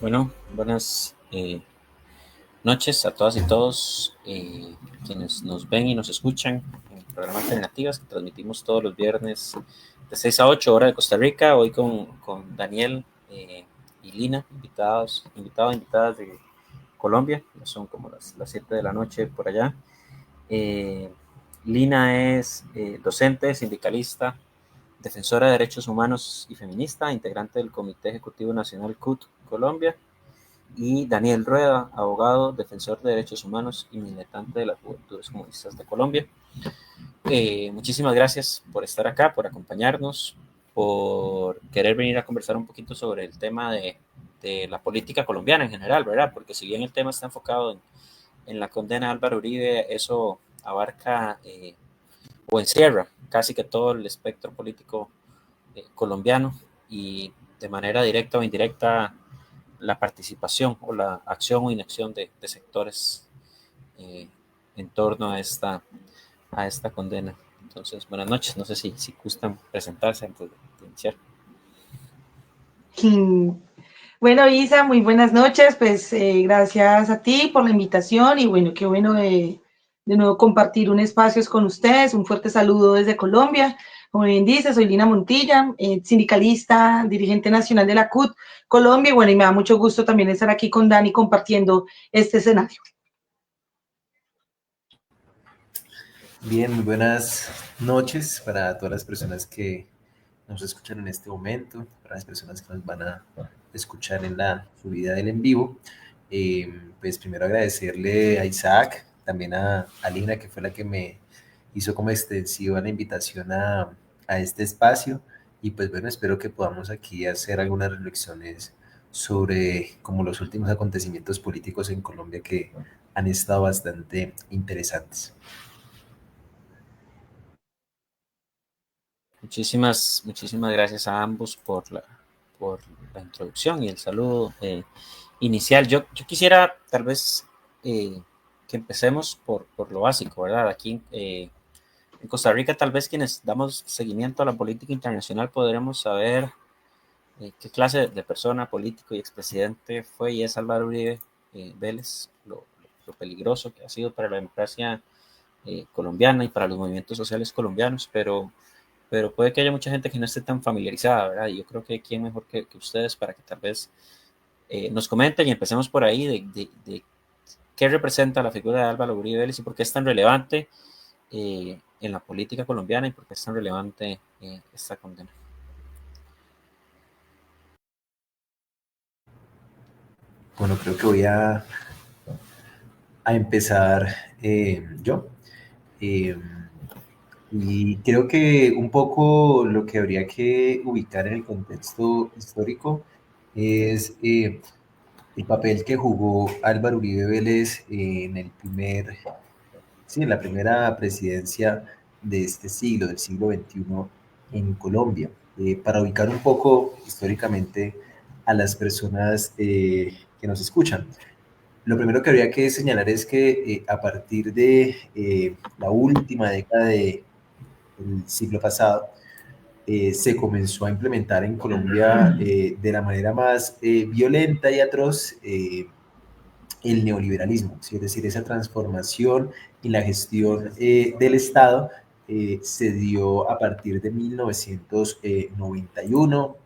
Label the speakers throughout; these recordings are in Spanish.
Speaker 1: Bueno, buenas noches a todas y todos quienes nos ven y nos escuchan en el programa Alternativas que transmitimos todos los viernes de 6 a 8 hora de Costa Rica. Hoy con Daniel y Lina, invitadas de Colombia. Ya son como las 7 de la noche por allá. Eh, Lina es docente, sindicalista, defensora de derechos humanos y feminista, integrante del Comité Ejecutivo Nacional CUT Colombia, y Daniel Rueda, abogado, defensor de derechos humanos y militante de las Juventudes Comunistas de Colombia. Muchísimas gracias por estar acá, por acompañarnos, por querer venir a conversar un poquito sobre el tema de la política colombiana en general, ¿verdad? Porque si bien el tema está enfocado en la condena de Álvaro Uribe, eso abarca o encierra casi que todo el espectro político colombiano y de manera directa o indirecta la participación o la acción o inacción de sectores eh, en torno a esta condena. Entonces, buenas noches. No sé si gustan presentarse antes de iniciar.
Speaker 2: Bueno, Isa, muy buenas noches. Pues gracias a ti por la invitación y bueno, qué bueno de nuevo compartir un espacio con ustedes. Un fuerte saludo desde Colombia. Como bien dice, soy Lina Montilla, sindicalista, dirigente nacional de la CUT Colombia y bueno, y me da mucho gusto también estar aquí con Dani compartiendo este escenario.
Speaker 3: Bien, muy buenas noches para todas las personas que nos escuchan en este momento, para las personas que nos van a escuchar en la subida del en vivo. Pues primero agradecerle a Isaac, también a Lina, que fue la que me hizo como extensiva la invitación a este espacio. Y pues bueno, espero que podamos aquí hacer algunas reflexiones sobre como los últimos acontecimientos políticos en Colombia que han estado bastante interesantes.
Speaker 1: Muchísimas gracias a ambos por la introducción y el saludo inicial. Yo quisiera tal vez que empecemos por lo básico, ¿verdad? Aquí en Costa Rica, tal vez quienes damos seguimiento a la política internacional podremos saber qué clase de persona, político y expresidente fue y es Álvaro Uribe Vélez, lo peligroso que ha sido para la democracia colombiana y para los movimientos sociales colombianos, pero puede que haya mucha gente que no esté tan familiarizada, ¿verdad? Y yo creo que quién mejor que ustedes para que tal vez nos comenten y empecemos por ahí de qué representa la figura de Álvaro Uribe Vélez y por qué es tan relevante en la política colombiana y por qué es tan relevante esta condena.
Speaker 3: Bueno, creo que voy a empezar yo. Eh, y creo que un poco lo que habría que ubicar en el contexto histórico es el papel que jugó Álvaro Uribe Vélez en la primera presidencia de este siglo, del siglo XXI en Colombia. Para ubicar un poco históricamente a las personas que nos escuchan. Lo primero que habría que señalar es que a partir de la última década del siglo pasado, se comenzó a implementar en Colombia de la manera más violenta y atroz el neoliberalismo, ¿sí? Es decir, esa transformación y la gestión del Estado se dio a partir de 1991,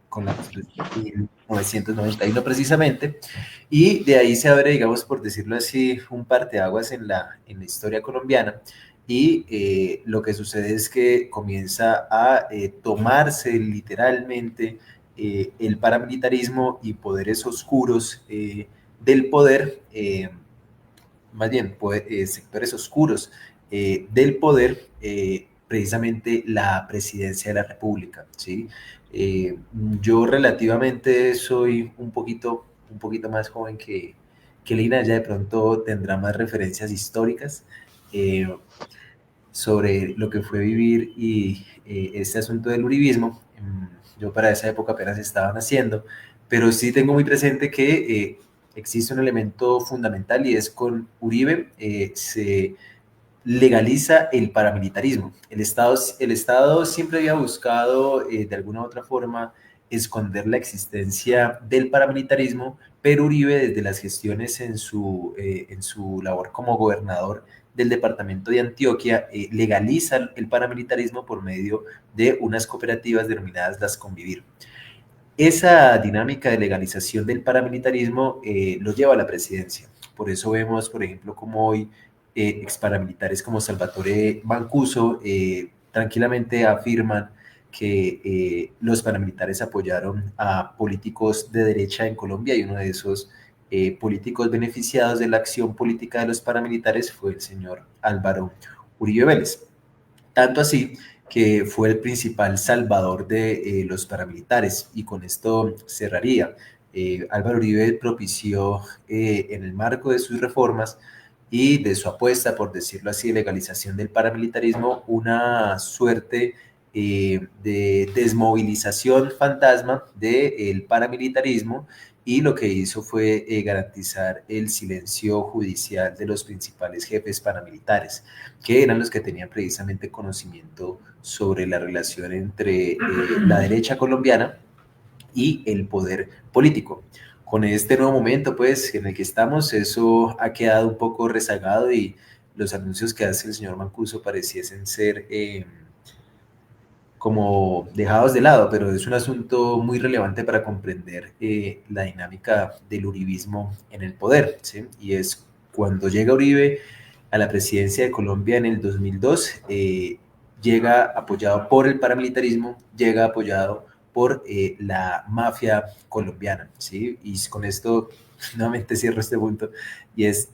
Speaker 3: con la Constitución de 1991 precisamente, y de ahí se abre, digamos, por decirlo así, un parteaguas en la historia colombiana, y lo que sucede es que comienza a tomarse literalmente el paramilitarismo y poderes oscuros del poder, más bien sectores oscuros del poder, precisamente la presidencia de la República, ¿sí? Yo relativamente soy un poquito más joven que Lina, ya de pronto tendrá más referencias históricas sobre lo que fue vivir y este asunto del uribismo. Yo para esa época apenas estaba naciendo, pero sí tengo muy presente que existe un elemento fundamental y es con Uribe se legaliza el paramilitarismo. El Estado siempre había buscado de alguna u otra forma esconder la existencia del paramilitarismo, pero Uribe, desde las gestiones en su labor como gobernador del departamento de Antioquia, legaliza el paramilitarismo por medio de unas cooperativas denominadas las Convivir. Esa dinámica de legalización del paramilitarismo lo lleva a la presidencia. Por eso vemos, por ejemplo, como hoy exparamilitares como Salvatore Mancuso tranquilamente afirman que los paramilitares apoyaron a políticos de derecha en Colombia, y uno de esos políticos beneficiados de la acción política de los paramilitares fue el señor Álvaro Uribe Vélez. Tanto así que fue el principal salvador de los paramilitares, y con esto cerraría. Álvaro Uribe propició en el marco de sus reformas y de su apuesta, por decirlo así, de legalización del paramilitarismo, una suerte de desmovilización fantasma del paramilitarismo, y lo que hizo fue garantizar el silencio judicial de los principales jefes paramilitares, que eran los que tenían precisamente conocimiento sobre la relación entre la derecha colombiana y el poder político. Con este nuevo momento, pues, en el que estamos, eso ha quedado un poco rezagado, y los anuncios que hace el señor Mancuso pareciesen ser como dejados de lado, pero es un asunto muy relevante para comprender la dinámica del uribismo en el poder, ¿sí? Y es cuando llega Uribe a la presidencia de Colombia en el 2002, llega apoyado por el paramilitarismo, llega apoyado por la mafia colombiana, ¿sí? Y con esto nuevamente cierro este punto, y es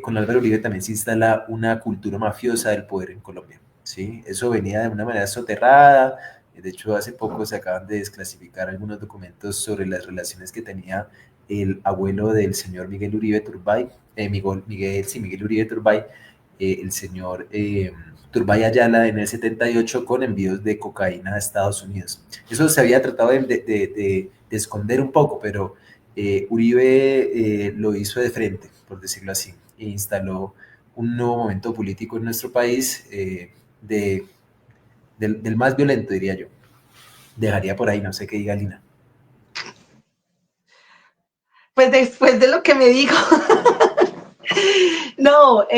Speaker 3: con Álvaro Uribe también se instala una cultura mafiosa del poder en Colombia. ¿Sí? Eso venía de una manera soterrada. De hecho, hace poco se acaban de desclasificar algunos documentos sobre las relaciones que tenía el abuelo del señor Miguel Uribe Turbay, Miguel Uribe Turbay, el señor Turbay Ayala en el 78, con envíos de cocaína a Estados Unidos. Eso se había tratado de esconder un poco, pero Uribe lo hizo de frente, por decirlo así, e instaló un nuevo momento político en nuestro país, del más violento, diría yo. Dejaría por ahí, no sé qué diga Lina.
Speaker 2: Pues después de lo que me dijo, no,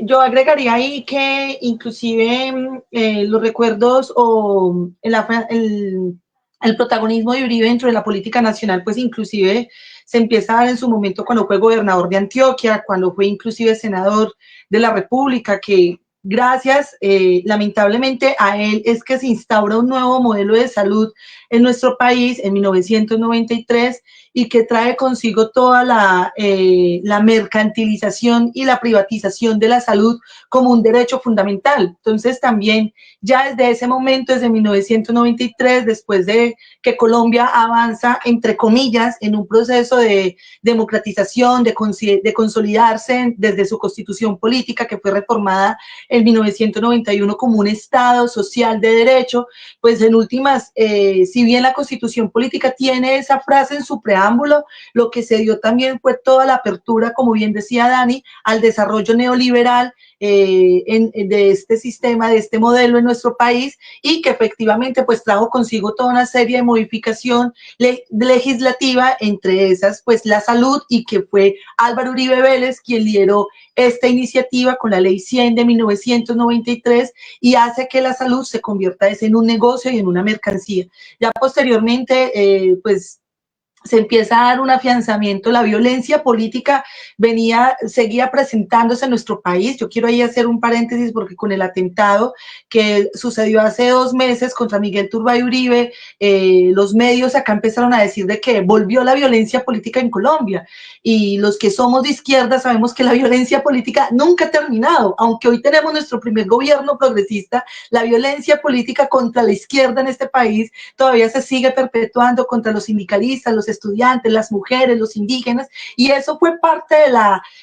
Speaker 2: yo agregaría ahí que inclusive los recuerdos o el protagonismo de Uribe dentro de la política nacional, pues inclusive se empieza a dar en su momento cuando fue gobernador de Antioquia, cuando fue inclusive senador de la República, que gracias lamentablemente a él es que se instaura un nuevo modelo de salud en nuestro país en 1993, y que trae consigo toda la mercantilización y la privatización de la salud como un derecho fundamental. Entonces también ya desde ese momento, desde 1993, después de que Colombia avanza, entre comillas, en un proceso de democratización, de consolidarse desde su constitución política, que fue reformada en 1991 como un Estado social de derecho, pues en últimas, si bien la constitución política tiene esa frase en su preámbulo, lo que se dio también fue toda la apertura, como bien decía Dani, al desarrollo neoliberal de este sistema, de este modelo en nuestro país, y que efectivamente pues trajo consigo toda una serie de modificación legislativa, entre esas pues la salud, y que fue Álvaro Uribe Vélez quien lideró esta iniciativa con la ley 100 de 1993, y hace que la salud se convierta en un negocio y en una mercancía. Ya posteriormente pues se empieza a dar un afianzamiento, la violencia política seguía presentándose en nuestro país. Yo quiero ahí hacer un paréntesis porque con el atentado que sucedió hace 2 meses contra Miguel Turbay Uribe, los medios acá empezaron a decir de que volvió la violencia política en Colombia, y los que somos de izquierda sabemos que la violencia política nunca ha terminado. Aunque hoy tenemos nuestro primer gobierno progresista, la violencia política contra la izquierda en este país todavía se sigue perpetuando contra los sindicalistas, los estudiantes, las mujeres, los indígenas, y eso fue parte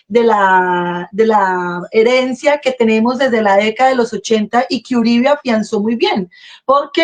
Speaker 2: de la herencia que tenemos desde la década de los 80, y que Uribe afianzó muy bien, porque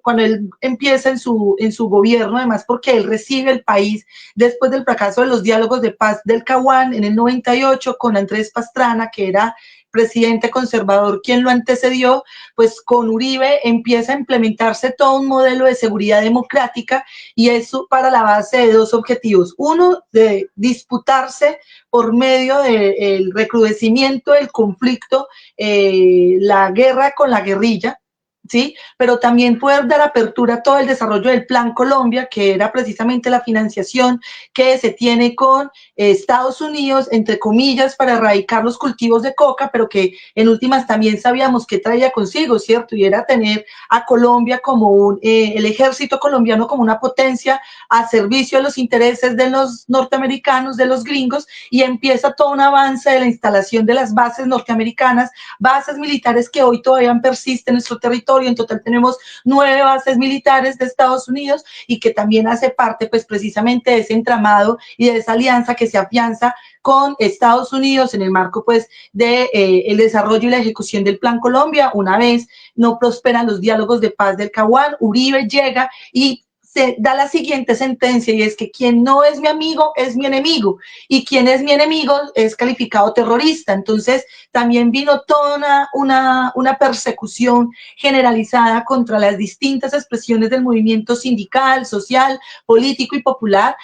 Speaker 2: cuando él empieza en su gobierno, además porque él recibe el país después del fracaso de los diálogos de paz del Caguán en el 98 con Andrés Pastrana, que era presidente conservador quien lo antecedió, pues con Uribe empieza a implementarse todo un modelo de seguridad democrática y eso para la base de dos objetivos. Uno, de disputarse por medio del recrudecimiento del conflicto, la guerra con la guerrilla, ¿sí? Pero también poder dar apertura a todo el desarrollo del Plan Colombia, que era precisamente la financiación que se tiene con Estados Unidos, entre comillas, para erradicar los cultivos de coca, pero que en últimas también sabíamos que traía consigo, ¿cierto? Y era tener a Colombia como el ejército colombiano como una potencia a servicio de los intereses de los norteamericanos, de los gringos, y empieza todo un avance de la instalación de las bases norteamericanas, bases militares que hoy todavía persisten en nuestro territorio. En total tenemos 9 bases militares de Estados Unidos y que también hace parte pues precisamente de ese entramado y de esa alianza que se afianza con Estados Unidos en el marco pues de el desarrollo y la ejecución del Plan Colombia. Una vez no prosperan los diálogos de paz del Caguán, Uribe llega y se da la siguiente sentencia, y es que quien no es mi amigo es mi enemigo, y quien es mi enemigo es calificado terrorista. Entonces también vino toda una persecución generalizada contra las distintas expresiones del movimiento sindical, social, político y popular,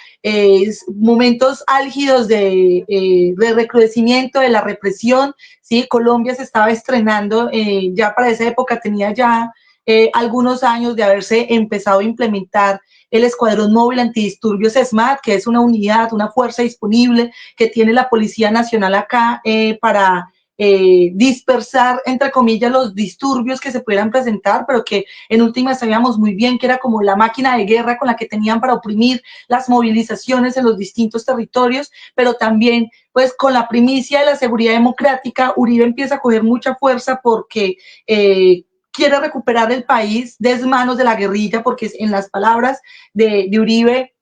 Speaker 2: momentos álgidos de recrudecimiento de la represión, ¿sí? Colombia se estaba estrenando, ya para esa época tenía ya algunos años de haberse empezado a implementar el Escuadrón Móvil Antidisturbios SMAT, que es una unidad, una fuerza disponible que tiene la Policía Nacional acá para dispersar, entre comillas, los disturbios que se pudieran presentar, pero que en últimas sabíamos muy bien que era como la máquina de guerra con la que tenían para oprimir las movilizaciones en los distintos territorios, pero también pues con la primicia de la seguridad democrática, Uribe empieza a coger mucha fuerza porque quiere recuperar el país de manos de la guerrilla, porque en las palabras de Uribe,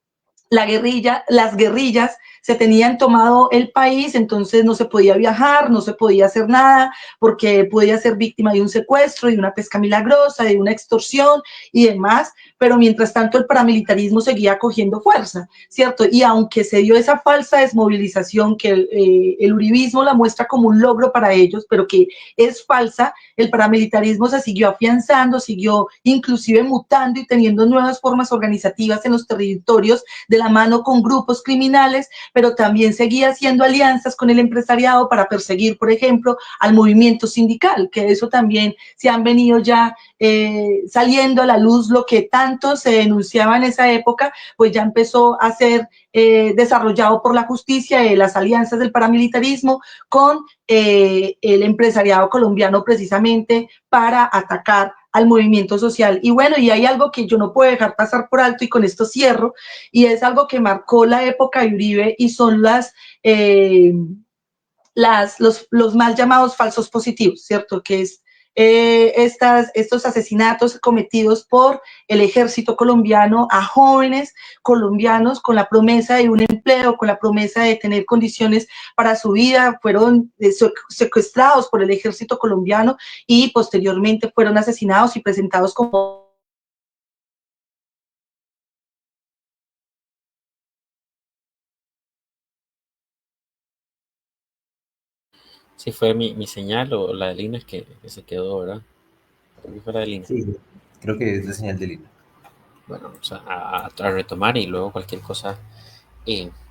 Speaker 2: las guerrillas se tenían tomado el país, entonces no se podía viajar, no se podía hacer nada, porque podía ser víctima de un secuestro, de una pesca milagrosa, de una extorsión y demás, pero mientras tanto el paramilitarismo seguía cogiendo fuerza, ¿cierto? Y aunque se dio esa falsa desmovilización que el uribismo la muestra como un logro para ellos, pero que es falsa, el paramilitarismo se siguió afianzando, siguió inclusive mutando y teniendo nuevas formas organizativas en los territorios de la mano con grupos criminales, pero también seguía haciendo alianzas con el empresariado para perseguir, por ejemplo, al movimiento sindical, que eso también se han venido ya saliendo a la luz, lo que tanto se denunciaba en esa época, pues ya empezó a ser desarrollado por la justicia, las alianzas del paramilitarismo con el empresariado colombiano precisamente para atacar al movimiento social. Y bueno, y hay algo que yo no puedo dejar pasar por alto y con esto cierro, y es algo que marcó la época de Uribe y son los mal llamados falsos positivos, ¿cierto? Que es estos asesinatos cometidos por el ejército colombiano a jóvenes colombianos con la promesa de un empleo, con la promesa de tener condiciones para su vida, fueron secuestrados por el ejército colombiano y posteriormente fueron asesinados y presentados como...
Speaker 1: Sí, fue mi señal o la de Lina que se quedó, ¿verdad? Creo que fue la de Lina.
Speaker 3: Sí, creo que es la señal de línea.
Speaker 1: Bueno, vamos a retomar y luego cualquier cosa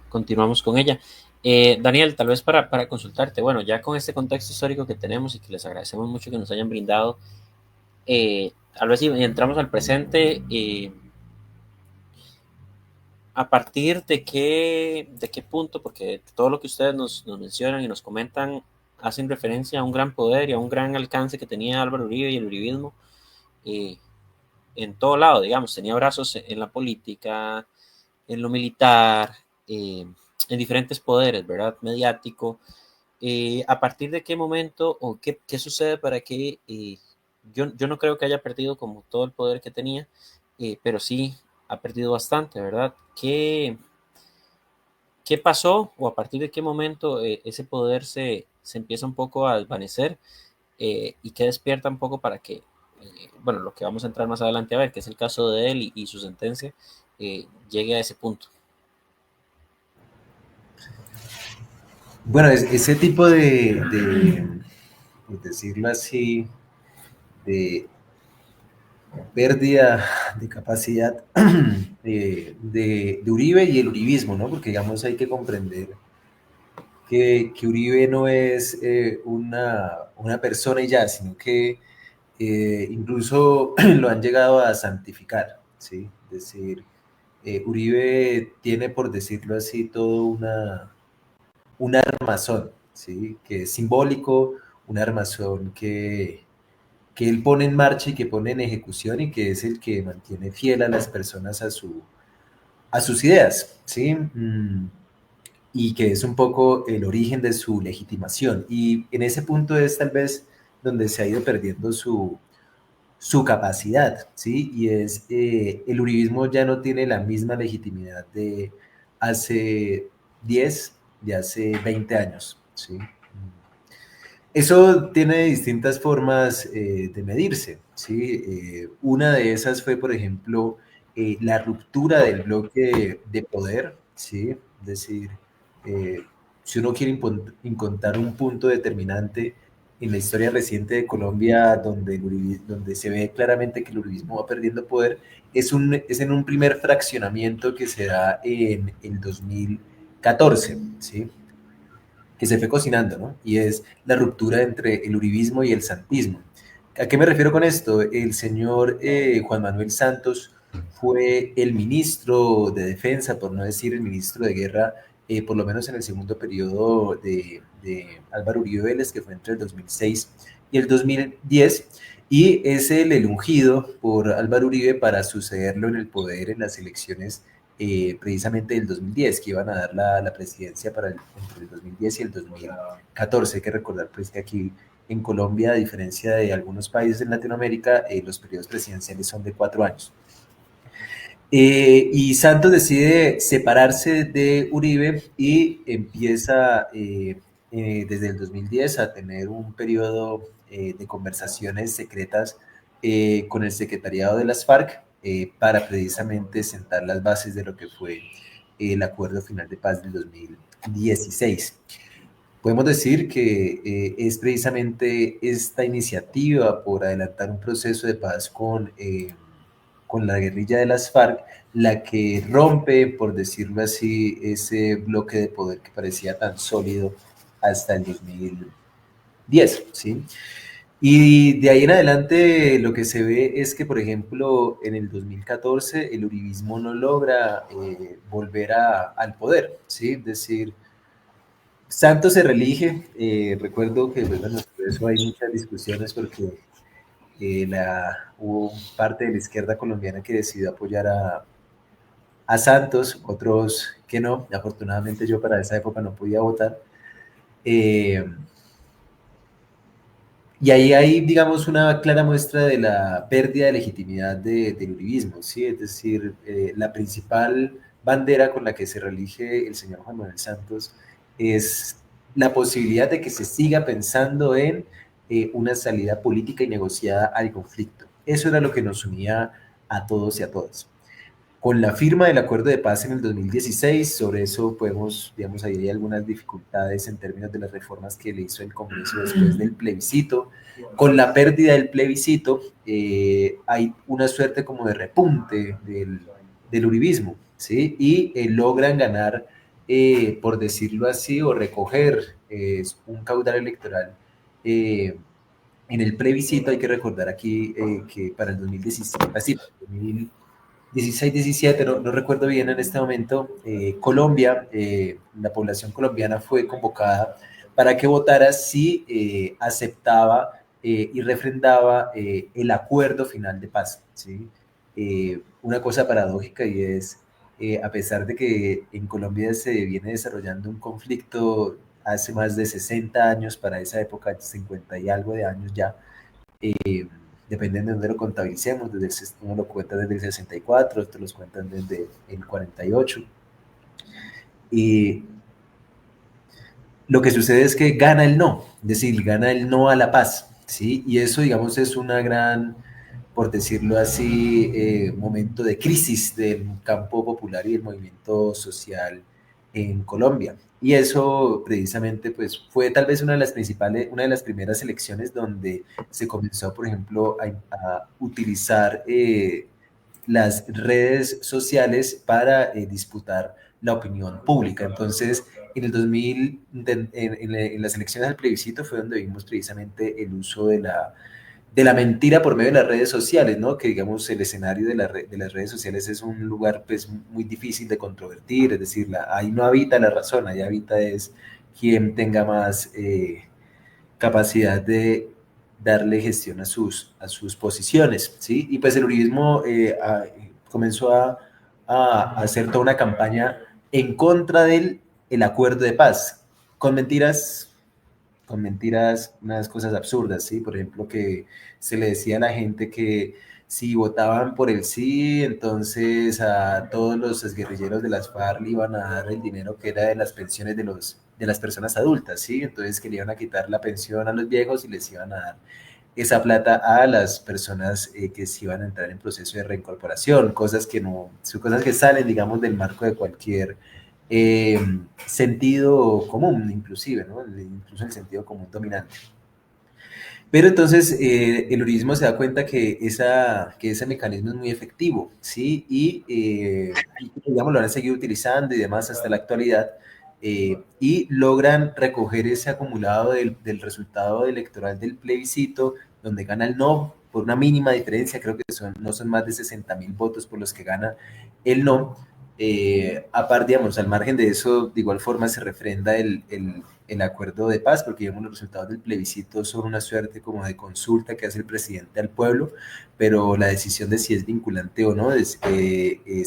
Speaker 1: continuamos con ella. Daniel, tal vez para consultarte, bueno, ya con este contexto histórico que tenemos y que les agradecemos mucho que nos hayan brindado, tal vez si entramos al presente, a partir de qué punto, porque todo lo que ustedes nos mencionan y nos comentan hacen referencia a un gran poder y a un gran alcance que tenía Álvaro Uribe y el uribismo en todo lado, digamos, tenía brazos en la política, en lo militar, en diferentes poderes, ¿verdad? Mediático. ¿A partir de qué momento o qué sucede para que yo no creo que haya perdido como todo el poder que tenía, pero sí ha perdido bastante, ¿verdad? ¿Qué pasó o a partir de qué momento ese poder se empieza un poco a desvanecer y qué despierta un poco para que, bueno, lo que vamos a entrar más adelante a ver, que es el caso de él y su sentencia, llegue a ese punto?
Speaker 3: Bueno, ese tipo por decirlo así, de pérdida de capacidad de Uribe y el uribismo, ¿no? Porque, digamos, hay que comprender que Uribe no es una persona y ya, sino que incluso lo han llegado a santificar, ¿sí? Es decir, Uribe tiene, por decirlo así, todo un armazón, ¿sí? Que es simbólico, un armazón que él pone en marcha y que pone en ejecución y que es el que mantiene fiel a las personas a sus ideas, ¿sí? Y que es un poco el origen de su legitimación. Y en ese punto es tal vez donde se ha ido perdiendo su capacidad, ¿sí? Y es, el uribismo ya no tiene la misma legitimidad de hace 10, de hace 20 años, ¿sí? Eso tiene distintas formas de medirse, ¿sí? Una de esas fue, por ejemplo, la ruptura del bloque de poder, ¿sí? Es decir, eh, si uno quiere encontrar un punto determinante en la historia reciente de Colombia donde, donde se ve claramente que el uribismo va perdiendo poder, es en un primer fraccionamiento que se da en el 2014, ¿sí? Que se fue cocinando, ¿no? Y es la ruptura entre el uribismo y el santismo. ¿A qué me refiero con esto? El señor Juan Manuel Santos fue el ministro de Defensa, por no decir el ministro de Guerra, por lo menos en el segundo periodo de Álvaro Uribe Vélez, que fue entre el 2006 y el 2010, y es el ungido por Álvaro Uribe para sucederlo en el poder en las elecciones precisamente del 2010, que iban a dar la presidencia para entre el 2010 y el 2014. Hay que recordar pues, que aquí en Colombia, a diferencia de algunos países en Latinoamérica, los periodos presidenciales son de 4 años. Y Santos decide separarse de Uribe y empieza desde el 2010 a tener un periodo de conversaciones secretas con el secretariado de las FARC para precisamente sentar las bases de lo que fue el acuerdo final de paz del 2016. Podemos decir que es precisamente esta iniciativa por adelantar un proceso de paz con la guerrilla de las FARC la que rompe, por decirlo así, ese bloque de poder que parecía tan sólido hasta el 2010, ¿sí? Y de ahí en adelante lo que se ve es que, por ejemplo, en el 2014 el uribismo no logra volver al poder, ¿sí? Es decir, Santos se reelige, recuerdo que pues, bueno, por eso hay muchas discusiones porque hubo parte de la izquierda colombiana que decidió apoyar a Santos, otros que no. Afortunadamente yo para esa época no podía votar. Y ahí hay, digamos, una clara muestra de la pérdida de legitimidad del uribismo, ¿sí? Es decir, la principal bandera con la que se reelige el señor Juan Manuel Santos es la posibilidad de que se siga pensando en una salida política y negociada al conflicto. Eso era lo que nos unía a todos y a todas. Con la firma del acuerdo de paz en el 2016, sobre eso podemos, digamos, ahí hay algunas dificultades en términos de las reformas que le hizo el Congreso después del plebiscito. Con la pérdida del plebiscito, hay una suerte como de repunte del uribismo, ¿sí? Y logran ganar, por decirlo así, o recoger un caudal electoral en el plebiscito. Hay que recordar aquí que para el 2017, así, 16, 17, no recuerdo bien en este momento, Colombia, la población colombiana fue convocada para que votara si aceptaba y refrendaba el acuerdo final de paz, ¿sí? Una cosa paradójica y es, a pesar de que en Colombia se viene desarrollando un conflicto hace más de 60 años, para esa época 50 y algo de años ya, dependen de dónde lo contabilicemos, uno lo cuenta desde el 64, otros los cuentan desde el 48. Y lo que sucede es que gana el no, es decir, gana el no a la paz, ¿sí? Y eso, digamos, es una gran, por decirlo así, momento de crisis del campo popular y del movimiento social en Colombia. Y eso precisamente pues fue tal vez una de las primeras elecciones donde se comenzó, por ejemplo, a utilizar las redes sociales para disputar la opinión pública. Entonces, en el 2000, en las elecciones del plebiscito fue donde vimos precisamente el uso de la mentira por medio de las redes sociales, ¿no? Que digamos el escenario de las redes sociales es un lugar pues muy difícil de controvertir, es decir, ahí no habita la razón, ahí habita es quien tenga más capacidad de darle gestión a sus posiciones, ¿sí? Y pues el uribismo comenzó a hacer toda una campaña en contra del el acuerdo de paz, con mentiras unas cosas absurdas, ¿sí? Por ejemplo, que se le decía a la gente que si votaban por el sí, entonces a todos los exguerrilleros de las FARC le iban a dar el dinero que era de las pensiones de las personas adultas, ¿sí? Entonces que le iban a quitar la pensión a los viejos y les iban a dar esa plata a las personas que se iban a entrar en proceso de reincorporación, cosas que no, son cosas que salen, digamos, del marco de cualquier eh, sentido común, inclusive, ¿no? Incluso el sentido común dominante. Pero entonces el uribismo se da cuenta que ese mecanismo es muy efectivo, ¿sí? Y digamos, lo han seguido utilizando y demás hasta la actualidad, y logran recoger ese acumulado del resultado electoral del plebiscito, donde gana el no por una mínima diferencia, creo que no son más de 60.000 votos por los que gana el no. Aparte, digamos, al margen de eso, de igual forma se refrenda el acuerdo de paz, porque digamos, los resultados del plebiscito son una suerte como de consulta que hace el presidente al pueblo, pero la decisión de si es vinculante o no es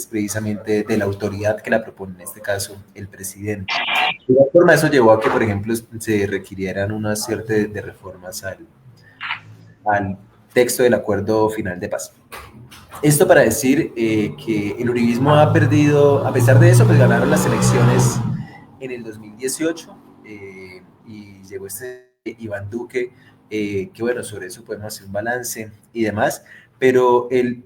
Speaker 3: precisamente de la autoridad que la propone, en este caso, el presidente. De igual forma, eso llevó a que, por ejemplo, se requirieran una suerte de reformas al texto del acuerdo final de paz. Esto para decir que el uribismo ha perdido, a pesar de eso, pues ganaron las elecciones en el 2018 y llegó este Iván Duque, que bueno, sobre eso podemos hacer un balance y demás, pero el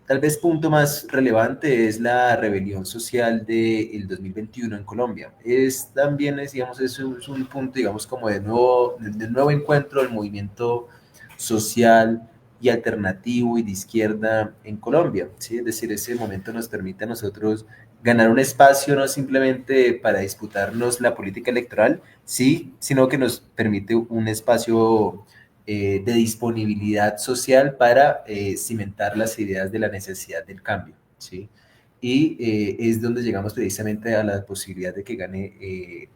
Speaker 3: tal vez punto más relevante es la rebelión social del 2021 en Colombia. Es también, digamos, es un punto, digamos, como de nuevo encuentro del movimiento social y alternativo y de izquierda en Colombia, ¿sí? Es decir, ese momento nos permite a nosotros ganar un espacio no simplemente para disputarnos la política electoral, sí, sino que nos permite un espacio de disponibilidad social para cimentar las ideas de la necesidad del cambio, ¿sí? Y es donde llegamos precisamente a la posibilidad de que gane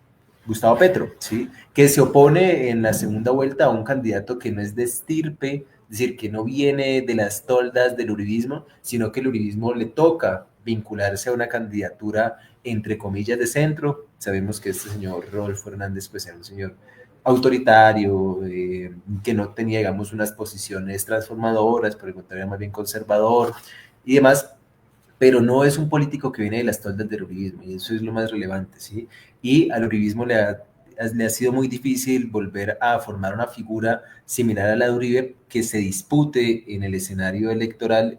Speaker 3: Gustavo Petro, ¿sí? Que se opone en la segunda vuelta a un candidato que no es de estirpe, es decir, que no viene de las toldas del uribismo, sino que el uribismo le toca vincularse a una candidatura entre comillas de centro. Sabemos que este señor Rodolfo Hernández pues era un señor autoritario, que no tenía, digamos, unas posiciones transformadoras, por el contrario, más bien conservador y demás, pero no es un político que viene de las toldas del uribismo, y eso es lo más relevante, ¿sí? Y al uribismo le ha sido muy difícil volver a formar una figura similar a la de Uribe que se dispute en el escenario electoral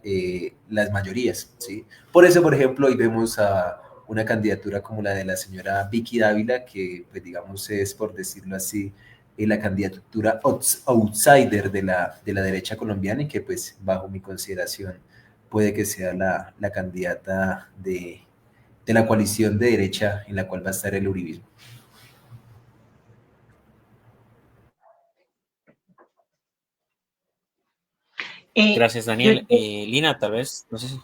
Speaker 3: las mayorías, ¿sí? Por eso, por ejemplo, hoy vemos a una candidatura como la de la señora Vicky Dávila, que, pues, digamos, es, por decirlo así, la candidatura outsider de la derecha colombiana y que, pues, bajo mi consideración, puede que sea la candidata de la coalición de derecha en la cual va a estar el uribismo.
Speaker 1: Gracias, Daniel. Lina, tal vez, no sé si...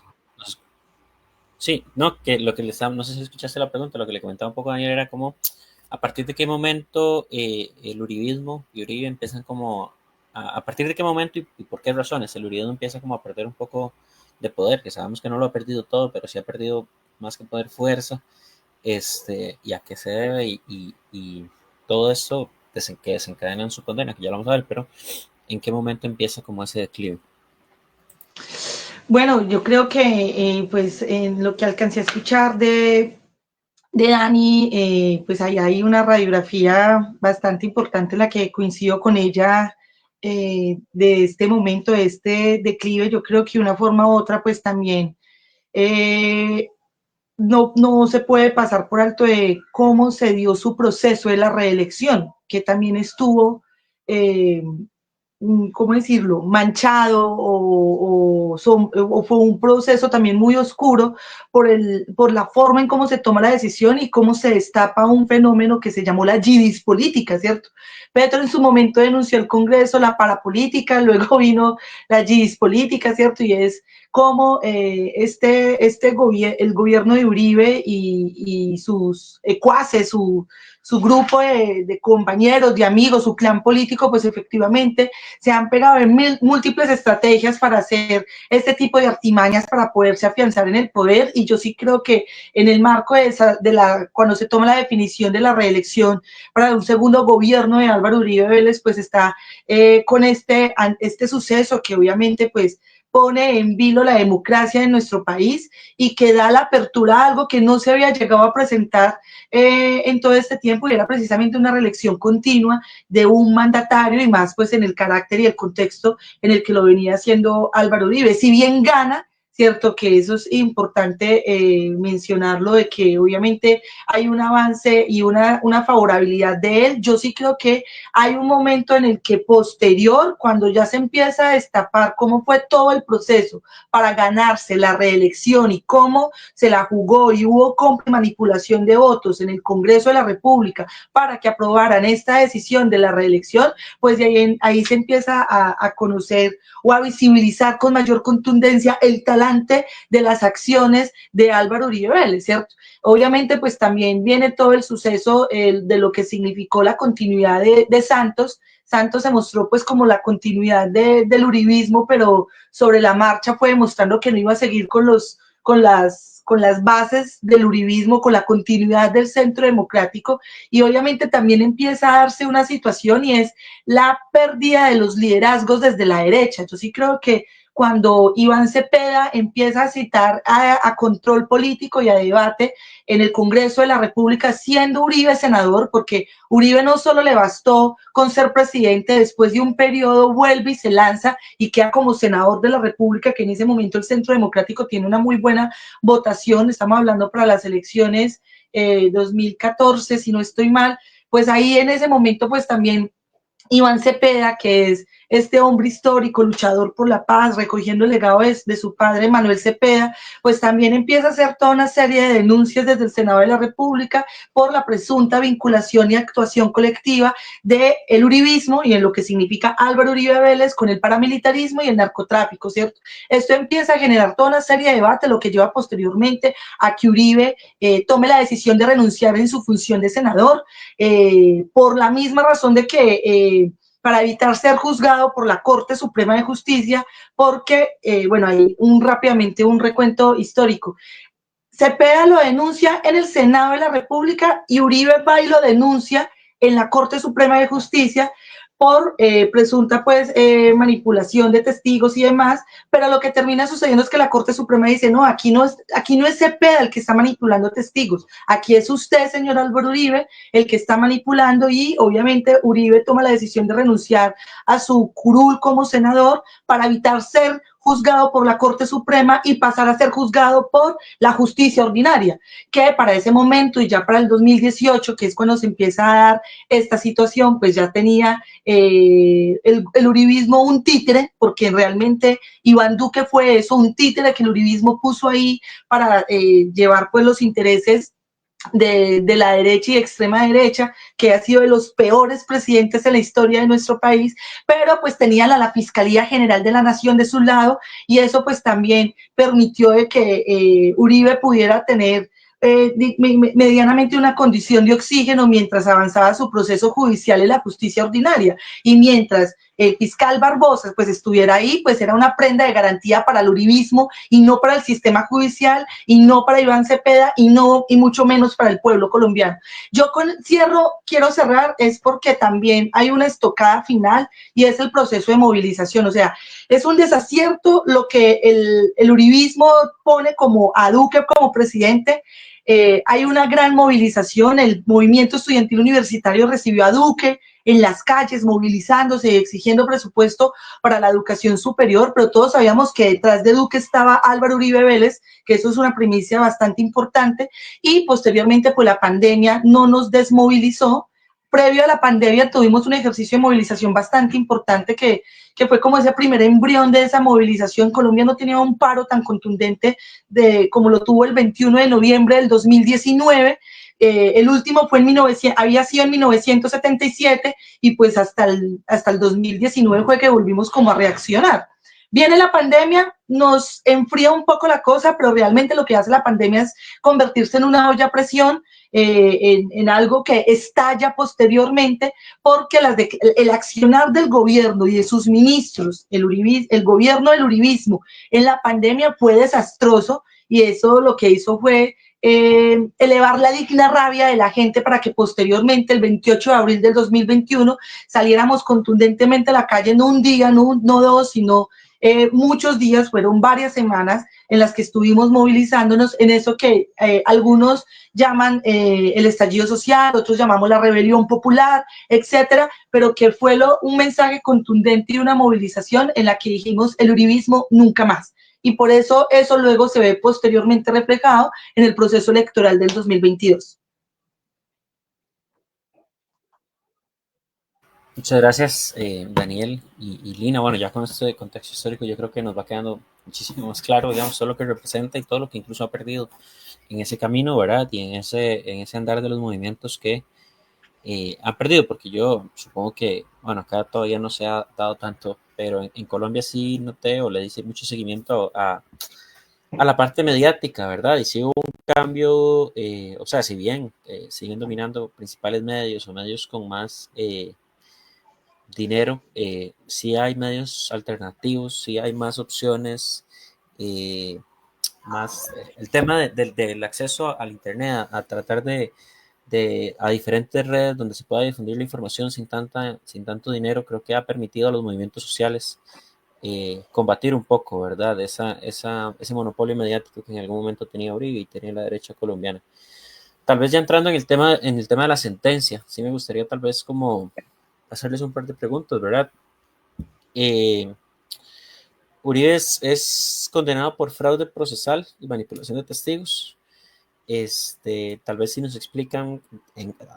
Speaker 1: Sí, no, que lo que le estaba, no sé si escuchaste la pregunta, lo que le comentaba un poco a Daniel era como, a partir de qué momento el uribismo y Uribe empiezan como, a partir de qué momento y por qué razones el uribismo empieza como a perder un poco de poder, que sabemos que no lo ha perdido todo, pero sí ha perdido más que poder, fuerza, y a qué se debe y todo eso que desencadena en su condena, que ya lo vamos a ver, pero ¿en qué momento empieza como ese declive?
Speaker 2: Bueno, yo creo que pues en lo que alcancé a escuchar de Dani, pues ahí hay una radiografía bastante importante en la que coincido con ella de este momento, de este declive. Yo creo que de una forma u otra pues también no se puede pasar por alto de cómo se dio su proceso de la reelección, que también estuvo, ¿cómo decirlo?, manchado o fue un proceso también muy oscuro por la forma en cómo se toma la decisión y cómo se destapa un fenómeno que se llamó la yidis política, ¿cierto? Petro en su momento denunció al Congreso la parapolítica, luego vino la yidis política, ¿cierto? Y es como el gobierno de Uribe y sus ecuaces, su grupo de compañeros, de amigos, su clan político, pues efectivamente se han pegado en múltiples estrategias para hacer este tipo de artimañas para poderse afianzar en el poder, y yo sí creo que en el marco cuando se toma la definición de la reelección para un segundo gobierno de Álvaro Uribe Vélez, pues está con este suceso que obviamente pues pone en vilo la democracia en nuestro país y que da la apertura a algo que no se había llegado a presentar en todo este tiempo, y era precisamente una reelección continua de un mandatario, y más pues en el carácter y el contexto en el que lo venía haciendo Álvaro Uribe. Si bien gana, cierto que eso es importante mencionarlo, de que obviamente hay un avance y una favorabilidad de él. Yo sí creo que hay un momento en el que posterior, cuando ya se empieza a destapar cómo fue todo el proceso para ganarse la reelección y cómo se la jugó y hubo manipulación de votos en el Congreso de la República para que aprobaran esta decisión de la reelección, pues de ahí se empieza a conocer o a visibilizar con mayor contundencia el talante de las acciones de Álvaro Uribe Vélez, ¿cierto? Obviamente, pues también viene todo el suceso de lo que significó la continuidad de Santos. Santos se mostró pues como la continuidad del uribismo, pero sobre la marcha fue demostrando que no iba a seguir con las bases del uribismo, con la continuidad del centro democrático, y obviamente también empieza a darse una situación, y es la pérdida de los liderazgos desde la derecha. Yo sí creo que cuando Iván Cepeda empieza a citar a control político y a debate en el Congreso de la República, siendo Uribe senador, porque Uribe no solo le bastó con ser presidente, después de un periodo vuelve y se lanza y queda como senador de la República, que en ese momento el Centro Democrático tiene una muy buena votación, estamos hablando para las elecciones 2014, si no estoy mal, pues ahí en ese momento pues también Iván Cepeda, que es este hombre histórico, luchador por la paz, recogiendo el legado de su padre Manuel Cepeda, pues también empieza a hacer toda una serie de denuncias desde el Senado de la República por la presunta vinculación y actuación colectiva del uribismo y en lo que significa Álvaro Uribe Vélez con el paramilitarismo y el narcotráfico, ¿cierto? Esto empieza a generar toda una serie de debate, lo que lleva posteriormente a que Uribe tome la decisión de renunciar en su función de senador, por la misma razón de que para evitar ser juzgado por la Corte Suprema de Justicia, porque, bueno, hay rápidamente un recuento histórico. Cepeda lo denuncia en el Senado de la República y Uribe va y lo denuncia en la Corte Suprema de Justicia por presunta pues manipulación de testigos y demás, pero lo que termina sucediendo es que la Corte Suprema dice, no, aquí no es Cepeda el que está manipulando testigos, aquí es usted, señor Álvaro Uribe, el que está manipulando, y obviamente Uribe toma la decisión de renunciar a su curul como senador para evitar ser juzgado por la Corte Suprema y pasar a ser juzgado por la justicia ordinaria, que para ese momento y ya para el 2018, que es cuando se empieza a dar esta situación, pues ya tenía el uribismo un títere, porque realmente Iván Duque fue eso, un títere que el uribismo puso ahí para llevar pues los intereses de la derecha y extrema derecha, que ha sido de los peores presidentes en la historia de nuestro país, pero pues tenían a la Fiscalía General de la Nación de su lado, y eso pues también permitió de que Uribe pudiera tener medianamente una condición de oxígeno mientras avanzaba su proceso judicial en la justicia ordinaria, y mientras el fiscal Barbosa pues estuviera ahí, pues era una prenda de garantía para el uribismo y no para el sistema judicial y no para Iván Cepeda y mucho menos para el pueblo colombiano. Yo quiero cerrar es porque también hay una estocada final, y es el proceso de movilización. O sea, es un desacierto lo que el uribismo pone como a Duque como presidente. hay una gran movilización, el movimiento estudiantil universitario recibió a Duque en las calles, movilizándose y exigiendo presupuesto para la educación superior, pero todos sabíamos que detrás de Duque estaba Álvaro Uribe Vélez, que eso es una primicia bastante importante, y posteriormente pues la pandemia no nos desmovilizó. Previo a la pandemia tuvimos un ejercicio de movilización bastante importante que fue como ese primer embrión de esa movilización. Colombia no tenía un paro tan contundente como lo tuvo el 21 de noviembre del 2019. El último fue había sido en 1977 y pues hasta el 2019 fue que volvimos como a reaccionar. Viene la pandemia, nos enfría un poco la cosa, pero realmente lo que hace la pandemia es convertirse en una olla a presión, en algo que estalla posteriormente, porque el accionar del gobierno y de sus ministros, el gobierno del uribismo en la pandemia fue desastroso, y eso lo que hizo fue elevar la digna rabia de la gente para que posteriormente, el 28 de abril del 2021, saliéramos contundentemente a la calle, no un día, no dos, sino muchos días, fueron varias semanas en las que estuvimos movilizándonos en eso que algunos llaman el estallido social, otros llamamos la rebelión popular, etcétera, pero que fue un mensaje contundente y una movilización en la que dijimos el uribismo nunca más. Y por eso luego se ve posteriormente reflejado en el proceso electoral del 2022.
Speaker 1: Muchas gracias, Daniel y Lina. Bueno, ya con este contexto histórico yo creo que nos va quedando muchísimo más claro, digamos, todo lo que representa y todo lo que incluso ha perdido en ese camino, ¿verdad? Y en ese andar de los movimientos que han perdido, porque yo supongo que, bueno, acá todavía no se ha dado tanto, pero en Colombia sí noté o le hice mucho seguimiento a la parte mediática, ¿verdad? Y sí hubo un cambio, o sea, si bien siguen dominando principales medios o medios con más dinero, sí hay medios alternativos, sí hay más opciones, más el tema del acceso al Internet, a tratar a diferentes redes donde se pueda difundir la información sin tanto dinero, creo que ha permitido a los movimientos sociales combatir un poco, ¿verdad? Ese monopolio mediático que en algún momento tenía Uribe y tenía la derecha colombiana. Tal vez ya entrando en el tema de la sentencia, sí me gustaría tal vez como hacerles un par de preguntas, ¿verdad? Eh, Uribe es condenado por fraude procesal y manipulación de testigos. Tal vez si nos explican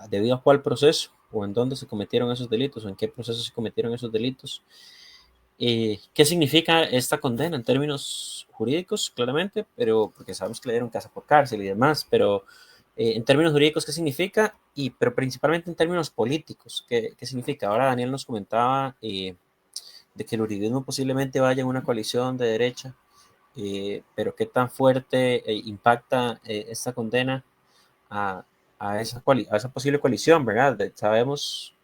Speaker 1: debido a cuál proceso o en dónde se cometieron esos delitos o en qué proceso se cometieron esos delitos. ¿Qué significa esta condena en términos jurídicos? Claramente, pero porque sabemos que le dieron casa por cárcel y demás, pero en términos jurídicos, ¿qué significa? Pero principalmente en términos políticos, ¿qué significa? Ahora Daniel nos comentaba de que el uribismo posiblemente vaya en una coalición de derecha, pero qué tan fuerte impacta esta condena a, a esa posible coalición, ¿verdad? Sabemos,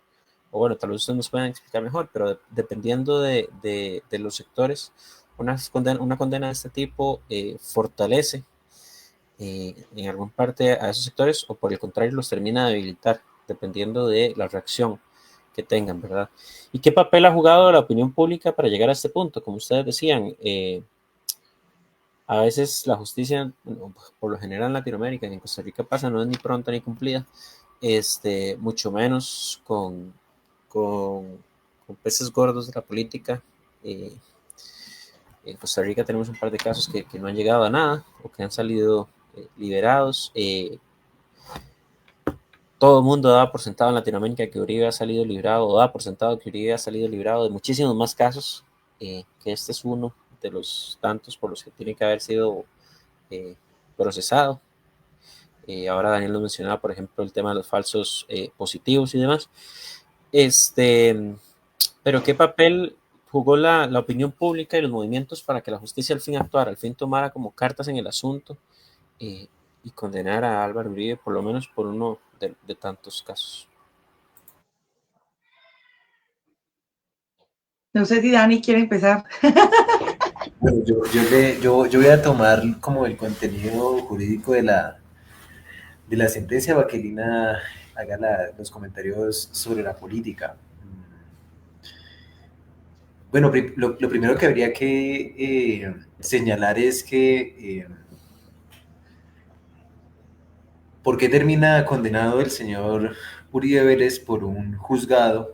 Speaker 1: o bueno, tal vez ustedes nos puedan explicar mejor, pero dependiendo de los sectores, una condena de este tipo fortalece en alguna parte a esos sectores o por el contrario los termina de debilitar, dependiendo de la reacción que tengan, ¿verdad? ¿Y qué papel ha jugado la opinión pública para llegar a este punto? Como ustedes decían, a veces la justicia, por lo general en Latinoamérica, en Costa Rica pasa, no es ni pronta ni cumplida, mucho menos con, con peces gordos de la política. Eh, en Costa Rica tenemos un par de casos que no han llegado a nada o que han salido liberados. Todo el mundo daba por sentado en Latinoamérica que Uribe ha salido librado, o daba por sentado que Uribe ha salido librado de muchísimos más casos, que este es uno de los tantos por los que tiene que haber sido eh, procesado. Ahora Daniel nos mencionaba, por ejemplo, el tema de los falsos positivos y demás. Pero ¿qué papel jugó la opinión pública y los movimientos para que la justicia al fin actuara, al fin tomara como cartas en el asunto eh, y condenara a Álvaro Uribe por lo menos por uno de tantos casos?
Speaker 2: No sé si Dani quiere empezar.
Speaker 3: Bueno, yo voy a tomar como el contenido jurídico de la sentencia para que Lina haga los comentarios sobre la política. Bueno, lo primero que habría que señalar es que ¿Por qué termina condenado el señor Uribe Vélez por un juzgado,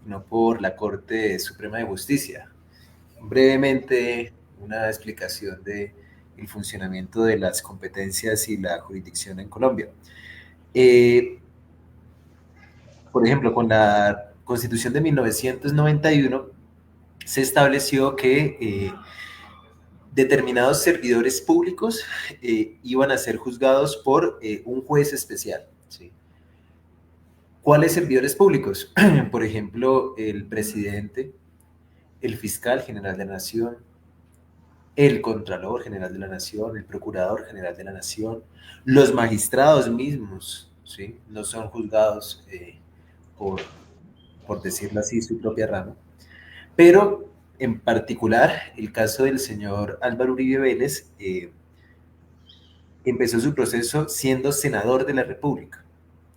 Speaker 3: no por la Corte Suprema de Justicia? Brevemente, una explicación de el funcionamiento de las competencias y la jurisdicción en Colombia. Por ejemplo, con la Constitución de 1991 se estableció que determinados servidores públicos iban a ser juzgados por un juez especial. ¿Sí? ¿Cuáles servidores públicos? Por ejemplo, el presidente, el fiscal general de la Nación, el Contralor General de la Nación, el Procurador General de la Nación, los magistrados mismos, ¿sí? No son juzgados por decirlo así, su propia rama. Pero en particular, el caso del señor Álvaro Uribe Vélez empezó su proceso siendo senador de la República.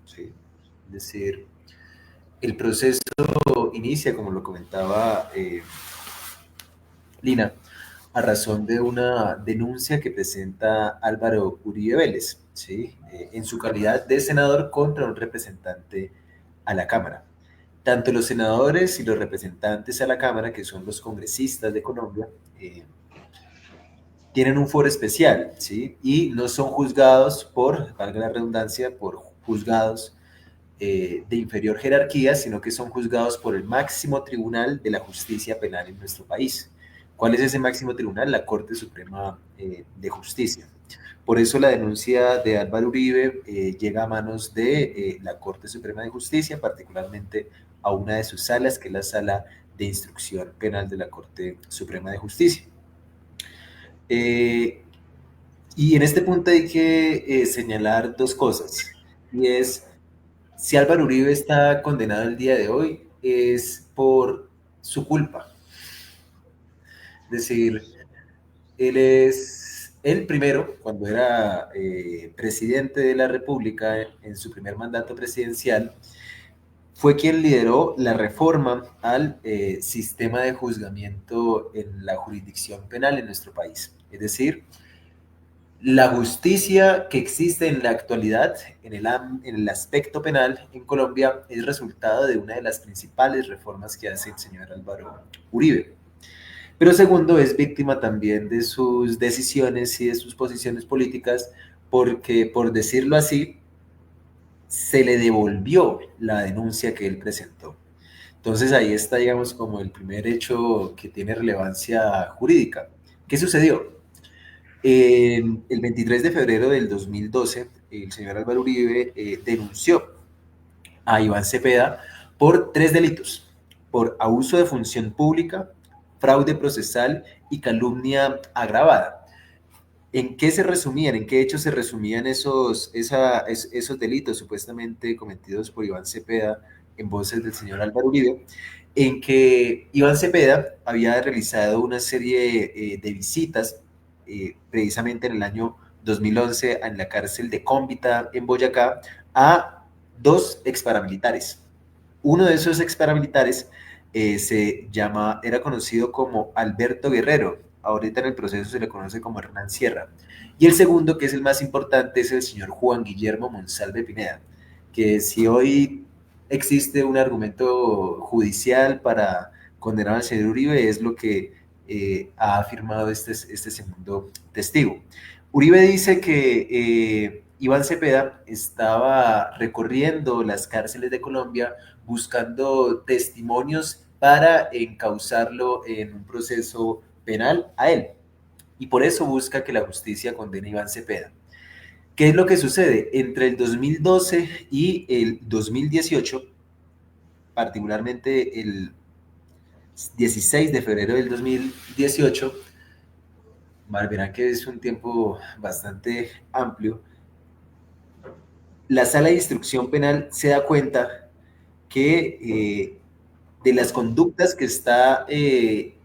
Speaker 3: ¿Sí? Es decir, el proceso inicia, como lo comentaba Lina, a razón de una denuncia que presenta Álvaro Uribe Vélez, ¿sí? En su calidad de senador contra un representante a la Cámara. Tanto los senadores y los representantes a la Cámara, que son los congresistas de Colombia, tienen un foro especial, ¿sí? Y no son juzgados por, valga la redundancia, por juzgados de inferior jerarquía, sino que son juzgados por el máximo tribunal de la justicia penal en nuestro país. ¿Cuál es ese máximo tribunal? La Corte Suprema de Justicia. Por eso la denuncia de Álvaro Uribe llega a manos de la Corte Suprema de Justicia, particularmente a una de sus salas, que es la Sala de Instrucción Penal de la Corte Suprema de Justicia. Y en este punto hay que señalar dos cosas, y es, si Álvaro Uribe está condenado el día de hoy, es por su culpa. Es decir, él primero, cuando era presidente de la República, en su primer mandato presidencial, fue quien lideró la reforma al sistema de juzgamiento en la jurisdicción penal en nuestro país. Es decir, la justicia que existe en la actualidad en el aspecto penal en Colombia es resultado de una de las principales reformas que hace el señor Álvaro Uribe. Pero segundo, es víctima también de sus decisiones y de sus posiciones políticas, porque, por decirlo así, se le devolvió la denuncia que él presentó. Entonces ahí está, digamos, como el primer hecho que tiene relevancia jurídica. ¿Qué sucedió? El 23 de febrero del 2012, el señor Álvaro Uribe denunció a Iván Cepeda por 3 delitos: por abuso de función pública, fraude procesal y calumnia agravada. ¿En qué se resumían, en qué hechos se resumían esos delitos supuestamente cometidos por Iván Cepeda en voces del señor Álvaro Uribe? En que Iván Cepeda había realizado una serie de visitas precisamente en el año 2011 en la cárcel de Cómbita en Boyacá a 2 exparamilitares. Uno de esos exparamilitares era conocido como Alberto Guerrero. Ahorita en el proceso se le conoce como Hernán Sierra. Y el segundo, que es el más importante, es el señor Juan Guillermo Monsalve Pineda, que si hoy existe un argumento judicial para condenar al señor Uribe, es lo que ha afirmado este segundo testigo. Uribe dice que Iván Cepeda estaba recorriendo las cárceles de Colombia buscando testimonios para encauzarlo en un proceso penal a él. Y por eso busca que la justicia condene a Iván Cepeda. ¿Qué es lo que sucede? Entre el 2012 y el 2018, particularmente el 16 de febrero del 2018, verán que es un tiempo bastante amplio, la Sala de Instrucción Penal se da cuenta que de las conductas que está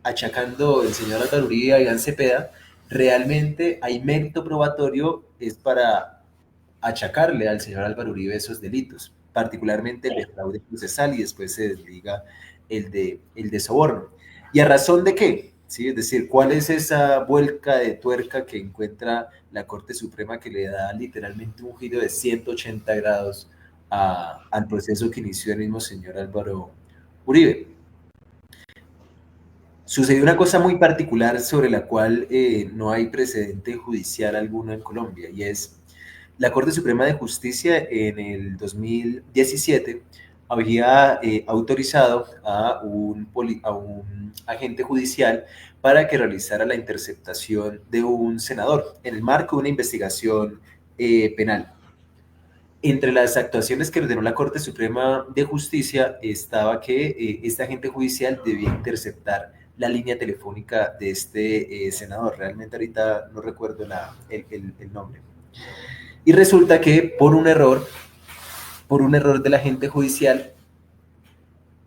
Speaker 3: achacando el señor Álvaro Uribe a Iván Cepeda, realmente hay mérito probatorio es para achacarle al señor Álvaro Uribe esos delitos, particularmente el de fraude procesal y después se desliga el de soborno. ¿Y a razón de qué? ¿sí? Es decir, ¿cuál es esa vuelta de tuerca que encuentra la Corte Suprema que le da literalmente un giro de 180 grados al proceso que inició el mismo señor Álvaro Uribe? Sucedió una cosa muy particular sobre la cual no hay precedente judicial alguno en Colombia, y es la Corte Suprema de Justicia en el 2017 había autorizado a un agente judicial para que realizara la interceptación de un senador en el marco de una investigación penal. Entre las actuaciones que ordenó la Corte Suprema de Justicia estaba que este agente judicial debía interceptar la línea telefónica de este senador. Realmente ahorita no recuerdo el nombre. Y resulta que por un error del agente judicial,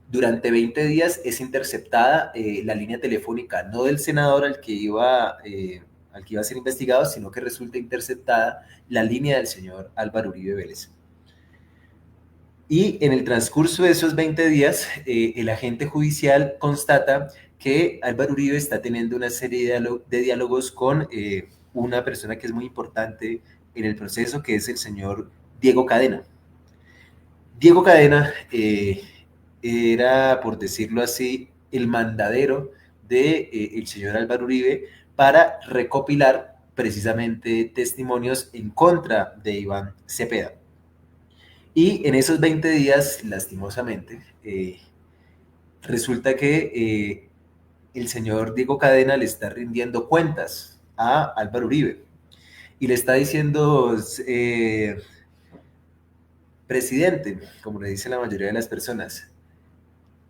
Speaker 3: durante 20 días es interceptada la línea telefónica, no del senador al que iba a ser investigado, sino que resulta interceptada la línea del señor Álvaro Uribe Vélez. Y en el transcurso de esos 20 días, el agente judicial constata que Álvaro Uribe está teniendo una serie de diálogos con una persona que es muy importante en el proceso, que es el señor Diego Cadena. Diego Cadena era, por decirlo así, el mandadero del señor Álvaro Uribe para recopilar precisamente testimonios en contra de Iván Cepeda. Y en esos 20 días, lastimosamente, resulta que el señor Diego Cadena le está rindiendo cuentas a Álvaro Uribe y le está diciendo, presidente, como le dice la mayoría de las personas,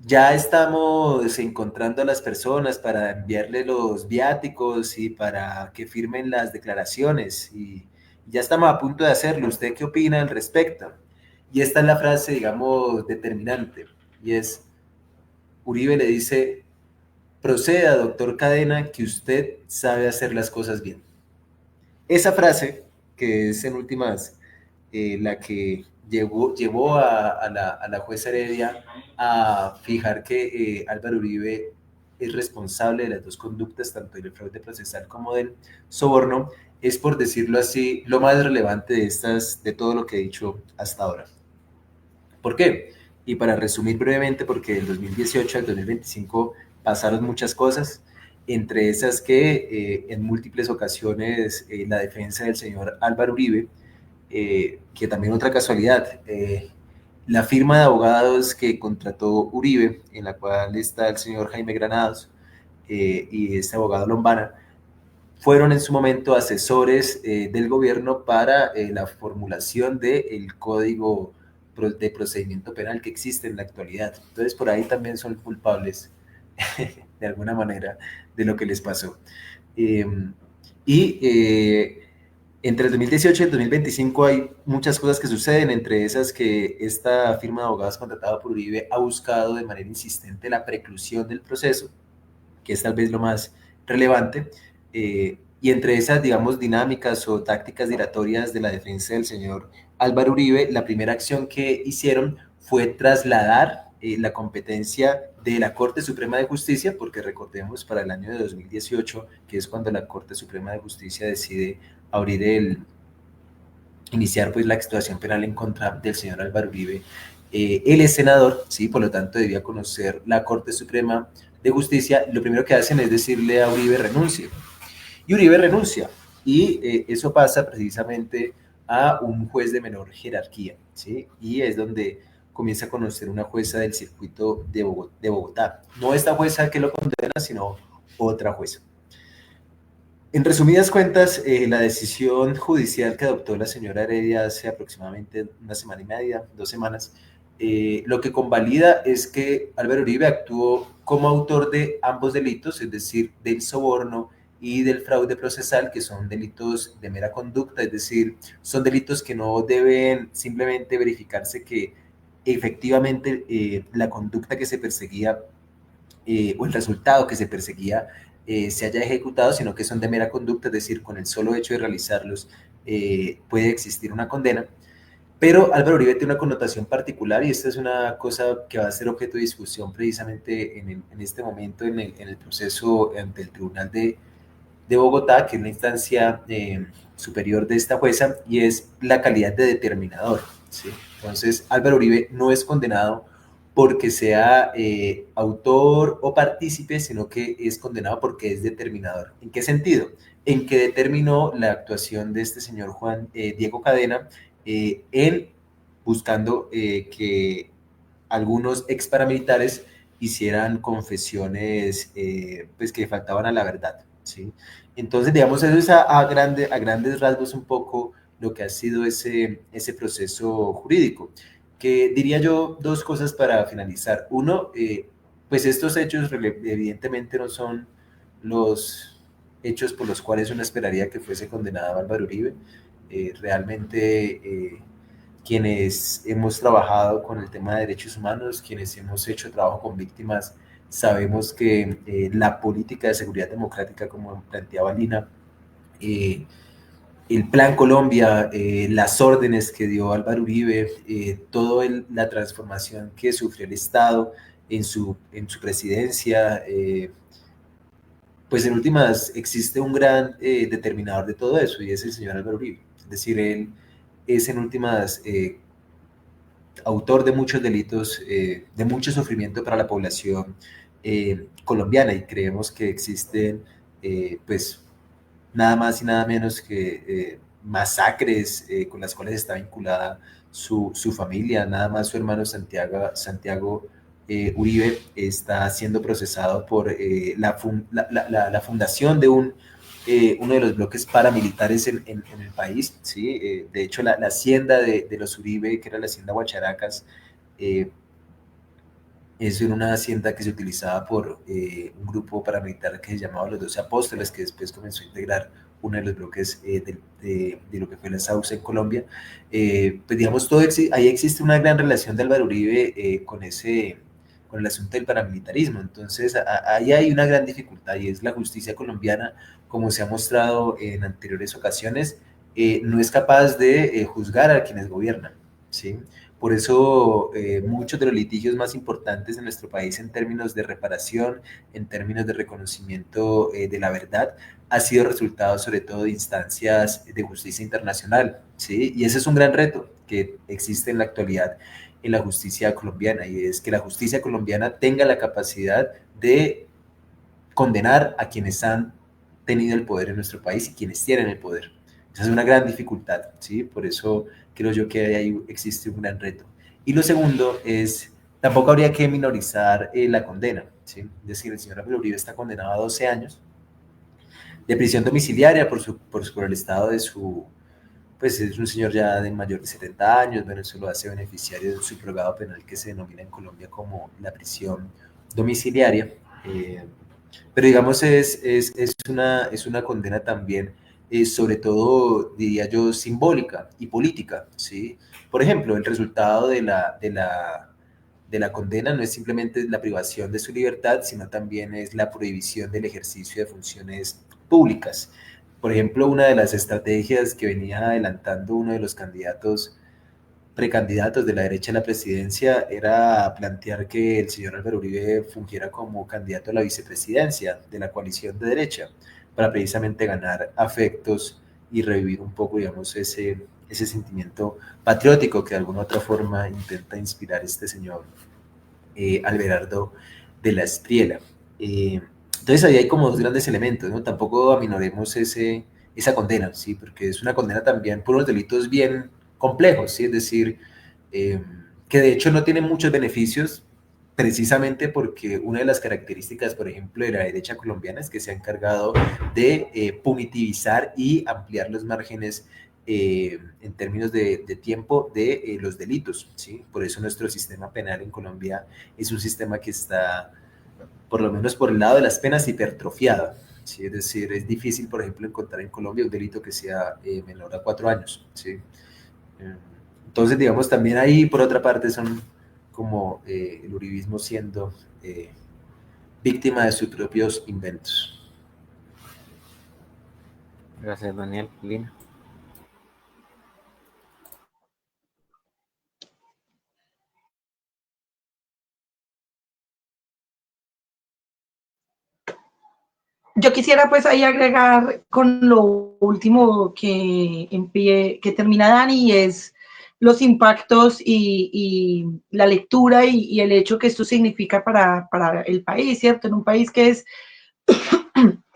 Speaker 3: ya estamos encontrando a las personas para enviarle los viáticos y para que firmen las declaraciones y ya estamos a punto de hacerlo. ¿Usted qué opina al respecto? Y esta es la frase, digamos, determinante, y es, Uribe le dice, proceda, doctor Cadena, que usted sabe hacer las cosas bien. Esa frase, que es en últimas la que llevó a la jueza Heredia a fijar que Álvaro Uribe es responsable de las dos conductas, tanto del fraude procesal como del soborno, es, por decirlo así, lo más relevante de todo lo que he dicho hasta ahora. ¿Por qué? Y para resumir brevemente, porque del 2018 al 2025 pasaron muchas cosas, entre esas que en múltiples ocasiones la defensa del señor Álvaro Uribe, que también otra casualidad, la firma de abogados que contrató Uribe, en la cual está el señor Jaime Granados y este abogado Lombana, fueron en su momento asesores del gobierno para la formulación del código de procedimiento penal que existe en la actualidad. Entonces, por ahí también son culpables, de alguna manera, de lo que les pasó. Entre el 2018 y el 2025 hay muchas cosas que suceden, entre esas que esta firma de abogados contratada por Uribe ha buscado de manera insistente la preclusión del proceso, que es tal vez lo más relevante, y entre esas, digamos, dinámicas o tácticas dilatorias de la defensa del señor Álvaro Uribe, la primera acción que hicieron fue trasladar la competencia de la Corte Suprema de Justicia, porque recordemos, para el año de 2018, que es cuando la Corte Suprema de Justicia decide iniciar pues la actuación penal en contra del señor Álvaro Uribe. Él es senador, ¿sí? Por lo tanto debía conocer la Corte Suprema de Justicia. Lo primero que hacen es decirle a Uribe renuncie. Y Uribe renuncia. Y eso pasa precisamente a un juez de menor jerarquía, ¿sí? Y es donde comienza a conocer una jueza del circuito de Bogotá. No esta jueza que lo condena, sino otra jueza. En resumidas cuentas, la decisión judicial que adoptó la señora Heredia hace aproximadamente una semana y media, 2 semanas, lo que convalida es que Álvaro Uribe actuó como autor de ambos delitos, es decir, del soborno y del fraude procesal, que son delitos de mera conducta, es decir, son delitos que no deben simplemente verificarse que efectivamente la conducta que se perseguía o el resultado que se perseguía se haya ejecutado, sino que son de mera conducta, es decir, con el solo hecho de realizarlos puede existir una condena. Pero Álvaro Uribe tiene una connotación particular y esta es una cosa que va a ser objeto de discusión precisamente en este momento en el proceso ante el Tribunal de Bogotá, que es la instancia superior de esta jueza, y es la calidad de determinador. ¿Sí? Entonces, Álvaro Uribe no es condenado porque sea autor o partícipe, sino que es condenado porque es determinador. ¿En qué sentido? En que determinó la actuación de este señor Juan Diego Cadena en buscando que algunos ex paramilitares hicieran confesiones pues que faltaban a la verdad. ¿Sí? Entonces, digamos, eso es a grandes rasgos un poco lo que ha sido ese proceso jurídico. Que diría yo dos cosas para finalizar. Uno, pues estos hechos evidentemente no son los hechos por los cuales uno esperaría que fuese condenado Álvaro Uribe. Realmente quienes hemos trabajado con el tema de derechos humanos, quienes hemos hecho trabajo con víctimas, sabemos que la política de seguridad democrática, como planteaba Lina, eh, el Plan Colombia, las órdenes que dio Álvaro Uribe, toda la transformación que sufrió el Estado en su presidencia, pues en últimas existe un gran determinador de todo eso y es el señor Álvaro Uribe. Es decir, él es en últimas autor de muchos delitos, de mucho sufrimiento para la población colombiana y creemos que existen pues nada más y nada menos que masacres con las cuales está vinculada su familia, nada más su hermano Santiago Uribe está siendo procesado por la fundación de uno de los bloques paramilitares en el país. ¿Sí? De hecho, la hacienda de los Uribe, que era la hacienda Guacharacas, eh, es una hacienda que se utilizaba por un grupo paramilitar que se llamaba los 12 Apóstoles, que después comenzó a integrar uno de los bloques de lo que fue la SAUCE en Colombia. Pues digamos, ahí existe una gran relación de Álvaro Uribe con el asunto del paramilitarismo. Entonces, ahí hay una gran dificultad y es la justicia colombiana, como se ha mostrado en anteriores ocasiones, no es capaz de juzgar a quienes gobiernan. ¿Sí? Por eso muchos de los litigios más importantes en nuestro país en términos de reparación, en términos de reconocimiento de la verdad, ha sido resultado sobre todo de instancias de justicia internacional. ¿Sí? Y ese es un gran reto que existe en la actualidad en la justicia colombiana y es que la justicia colombiana tenga la capacidad de condenar a quienes han tenido el poder en nuestro país y quienes tienen el poder. Esa es una gran dificultad, ¿sí? Por eso creo yo que ahí existe un gran reto. Y lo segundo es, tampoco habría que minorizar la condena, ¿sí? Es decir, el señor Álvaro Uribe está condenado a 12 años de prisión domiciliaria por el estado de su, pues es un señor ya de mayor de 70 años, bueno, eso lo hace beneficiario del subrogado penal que se denomina en Colombia como la prisión domiciliaria. Pero digamos, es una condena también, sobre todo, diría yo, simbólica y política, ¿sí? Por ejemplo, el resultado de la condena no es simplemente la privación de su libertad, sino también es la prohibición del ejercicio de funciones públicas. Por ejemplo, una de las estrategias que venía adelantando uno de los precandidatos de la derecha a la presidencia era plantear que el señor Álvaro Uribe fungiera como candidato a la vicepresidencia de la coalición de derecha, para precisamente ganar afectos y revivir un poco, digamos, ese sentimiento patriótico que de alguna otra forma intenta inspirar este señor Alberardo de la Espriela. Entonces ahí hay como dos grandes elementos, ¿no? Tampoco aminoremos esa condena, ¿sí? Porque es una condena también por unos delitos bien complejos, ¿sí? Es decir, que de hecho no tienen muchos beneficios, precisamente porque una de las características, por ejemplo, de la derecha colombiana es que se ha encargado de punitivizar y ampliar los márgenes en términos de tiempo de los delitos, ¿sí? Por eso nuestro sistema penal en Colombia es un sistema que está, por lo menos por el lado de las penas, hipertrofiado, ¿sí? Es decir, es difícil, por ejemplo, encontrar en Colombia un delito que sea menor a 4 años, ¿sí? Entonces, digamos, también ahí, por otra parte, son como el uribismo siendo víctima de sus propios inventos.
Speaker 1: Gracias, Daniel. Lina.
Speaker 2: yo quisiera pues ahí agregar con lo último que termina Dani, y es los impactos y la lectura y el hecho que esto significa para el país, ¿cierto? En un país que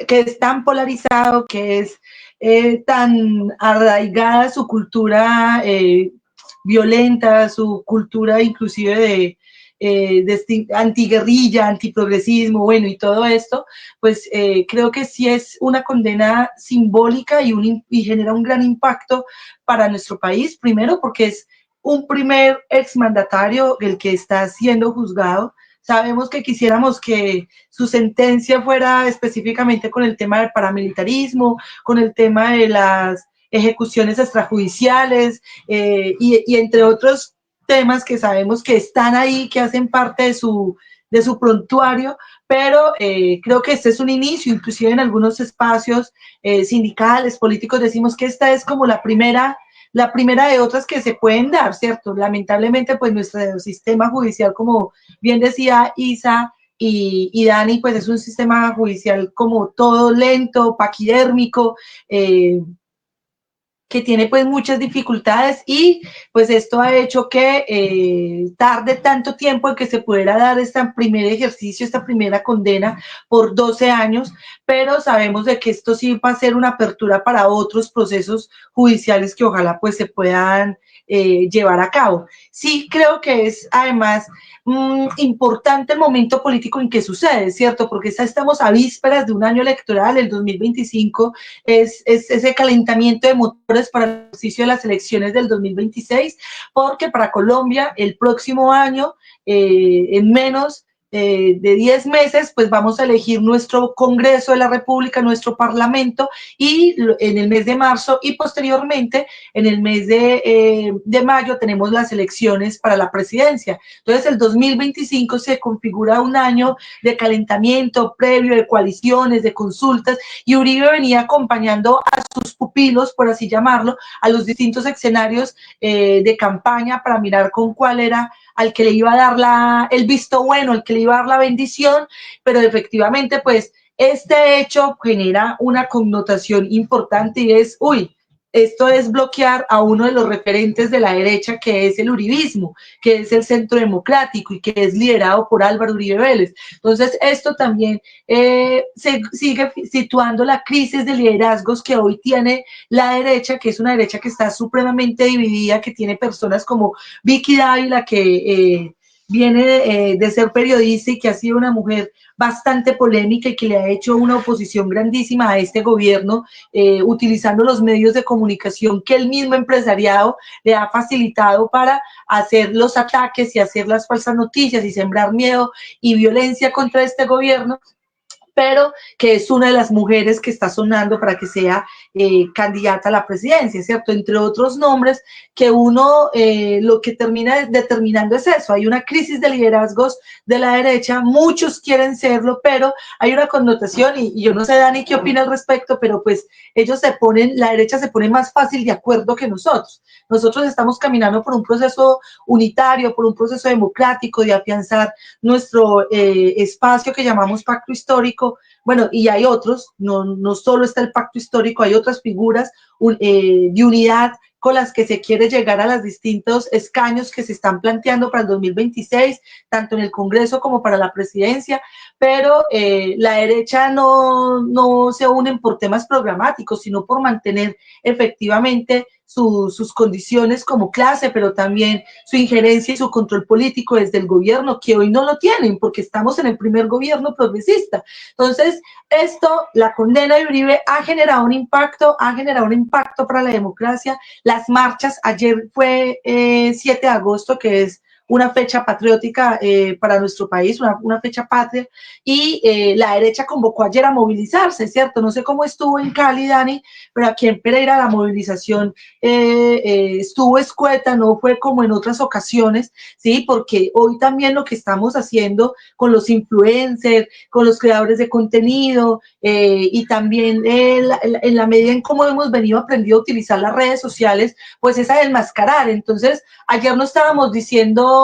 Speaker 2: es tan polarizado, que es tan arraigada su cultura violenta, su cultura inclusive de antiguerrilla, antiprogresismo, bueno, y todo esto, pues creo que sí es una condena simbólica y genera un gran impacto para nuestro país, primero porque es un primer exmandatario el que está siendo juzgado. Sabemos que quisiéramos que su sentencia fuera específicamente con el tema del paramilitarismo, con el tema de las ejecuciones extrajudiciales y entre otros temas que sabemos que están ahí, que hacen parte de su prontuario, pero creo que este es un inicio, inclusive en algunos espacios sindicales, políticos, decimos que esta es como la primera de otras que se pueden dar, ¿cierto? Lamentablemente, pues nuestro sistema judicial, como bien decía Isa y Dani, pues es un sistema judicial como todo lento, paquidérmico, que tiene pues muchas dificultades y pues esto ha hecho que tarde tanto tiempo en que se pudiera dar este primer ejercicio, esta primera condena por 12 años, pero sabemos de que esto sí va a ser una apertura para otros procesos judiciales que ojalá pues se puedan llevar a cabo. Sí creo que es además importante el momento político en que sucede, ¿cierto? Porque estamos a vísperas de un año electoral, el 2025, es ese calentamiento de motores para el ejercicio de las elecciones del 2026, porque para Colombia el próximo año, en menos de 10 meses, pues vamos a elegir nuestro Congreso de la República, nuestro Parlamento, y en el mes de marzo y posteriormente en el mes de mayo tenemos las elecciones para la presidencia. Entonces el 2025 se configura un año de calentamiento previo, de coaliciones, de consultas, y Uribe venía acompañando a sus pupilos, por así llamarlo, a los distintos escenarios de campaña para mirar con cuál era al que le iba a dar el visto bueno, al que le iba a dar la bendición, pero efectivamente pues este hecho genera una connotación importante y es, esto es bloquear a uno de los referentes de la derecha, que es el uribismo, que es el Centro Democrático y que es liderado por Álvaro Uribe Vélez. Entonces, esto también se sigue situando la crisis de liderazgos que hoy tiene la derecha, que es una derecha que está supremamente dividida, que tiene personas como Vicky Dávila, que viene de ser periodista y que ha sido una mujer bastante polémica y que le ha hecho una oposición grandísima a este gobierno, utilizando los medios de comunicación que el mismo empresariado le ha facilitado para hacer los ataques y hacer las falsas noticias y sembrar miedo y violencia contra este gobierno, pero que es una de las mujeres que está sonando para que sea candidata a la presidencia, ¿cierto? Entre otros nombres que uno lo que termina determinando es eso, hay una crisis de liderazgos de la derecha, muchos quieren serlo, pero hay una connotación, y yo no sé, Dani, qué opina al respecto, pero pues la derecha se pone más fácil de acuerdo que nosotros. Nosotros estamos caminando por un proceso unitario, por un proceso democrático de afianzar nuestro espacio que llamamos pacto histórico. Bueno, y hay otros, no solo está el pacto histórico, hay otras figuras de unidad con las que se quiere llegar a los distintos escaños que se están planteando para el 2026, tanto en el Congreso como para la presidencia, pero la derecha no se unen por temas programáticos, sino por mantener efectivamente sus condiciones como clase, pero también su injerencia y su control político desde el gobierno, que hoy no lo tienen, porque estamos en el primer gobierno progresista. Entonces, la condena de Uribe ha generado un impacto para la democracia. Las marchas, ayer fue 7 de agosto, que es una fecha patriótica para nuestro país, una fecha patria, y la derecha convocó ayer a movilizarse, ¿cierto? No sé cómo estuvo en Cali, Dani, pero aquí en Pereira la movilización estuvo escueta, no fue como en otras ocasiones, ¿sí? Porque hoy también lo que estamos haciendo con los influencers, con los creadores de contenido, y también en la medida en cómo hemos venido aprendiendo a utilizar las redes sociales, pues es a desmascarar. Entonces, ayer no estábamos diciendo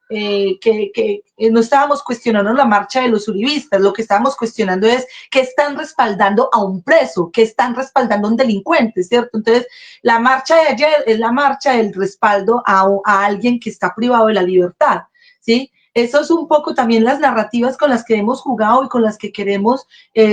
Speaker 2: no estábamos cuestionando la marcha de los uribistas, lo que estábamos cuestionando es que están respaldando a un preso, que están respaldando a un delincuente, ¿cierto? Entonces, la marcha de ayer es la marcha del respaldo a alguien que está privado de la libertad, ¿sí? Eso es un poco también las narrativas con las que hemos jugado y con las que queremos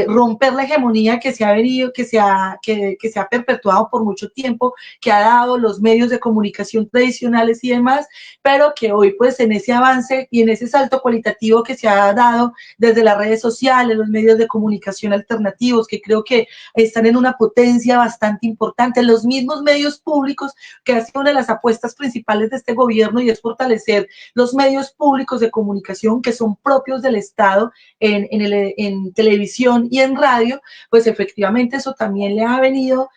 Speaker 2: romper la hegemonía que se ha venido, que se ha perpetuado por mucho tiempo, que ha dado los medios de comunicación tradicionales y demás, pero que hoy pues en ese avance y en ese salto cualitativo que se ha dado desde las redes sociales, los medios de comunicación alternativos, que creo que están en una potencia bastante importante, los mismos medios públicos, que ha sido una de las apuestas principales de este gobierno, y es fortalecer los medios públicos de comunicación que son propios del Estado en televisión y en radio, pues efectivamente eso también le ha venido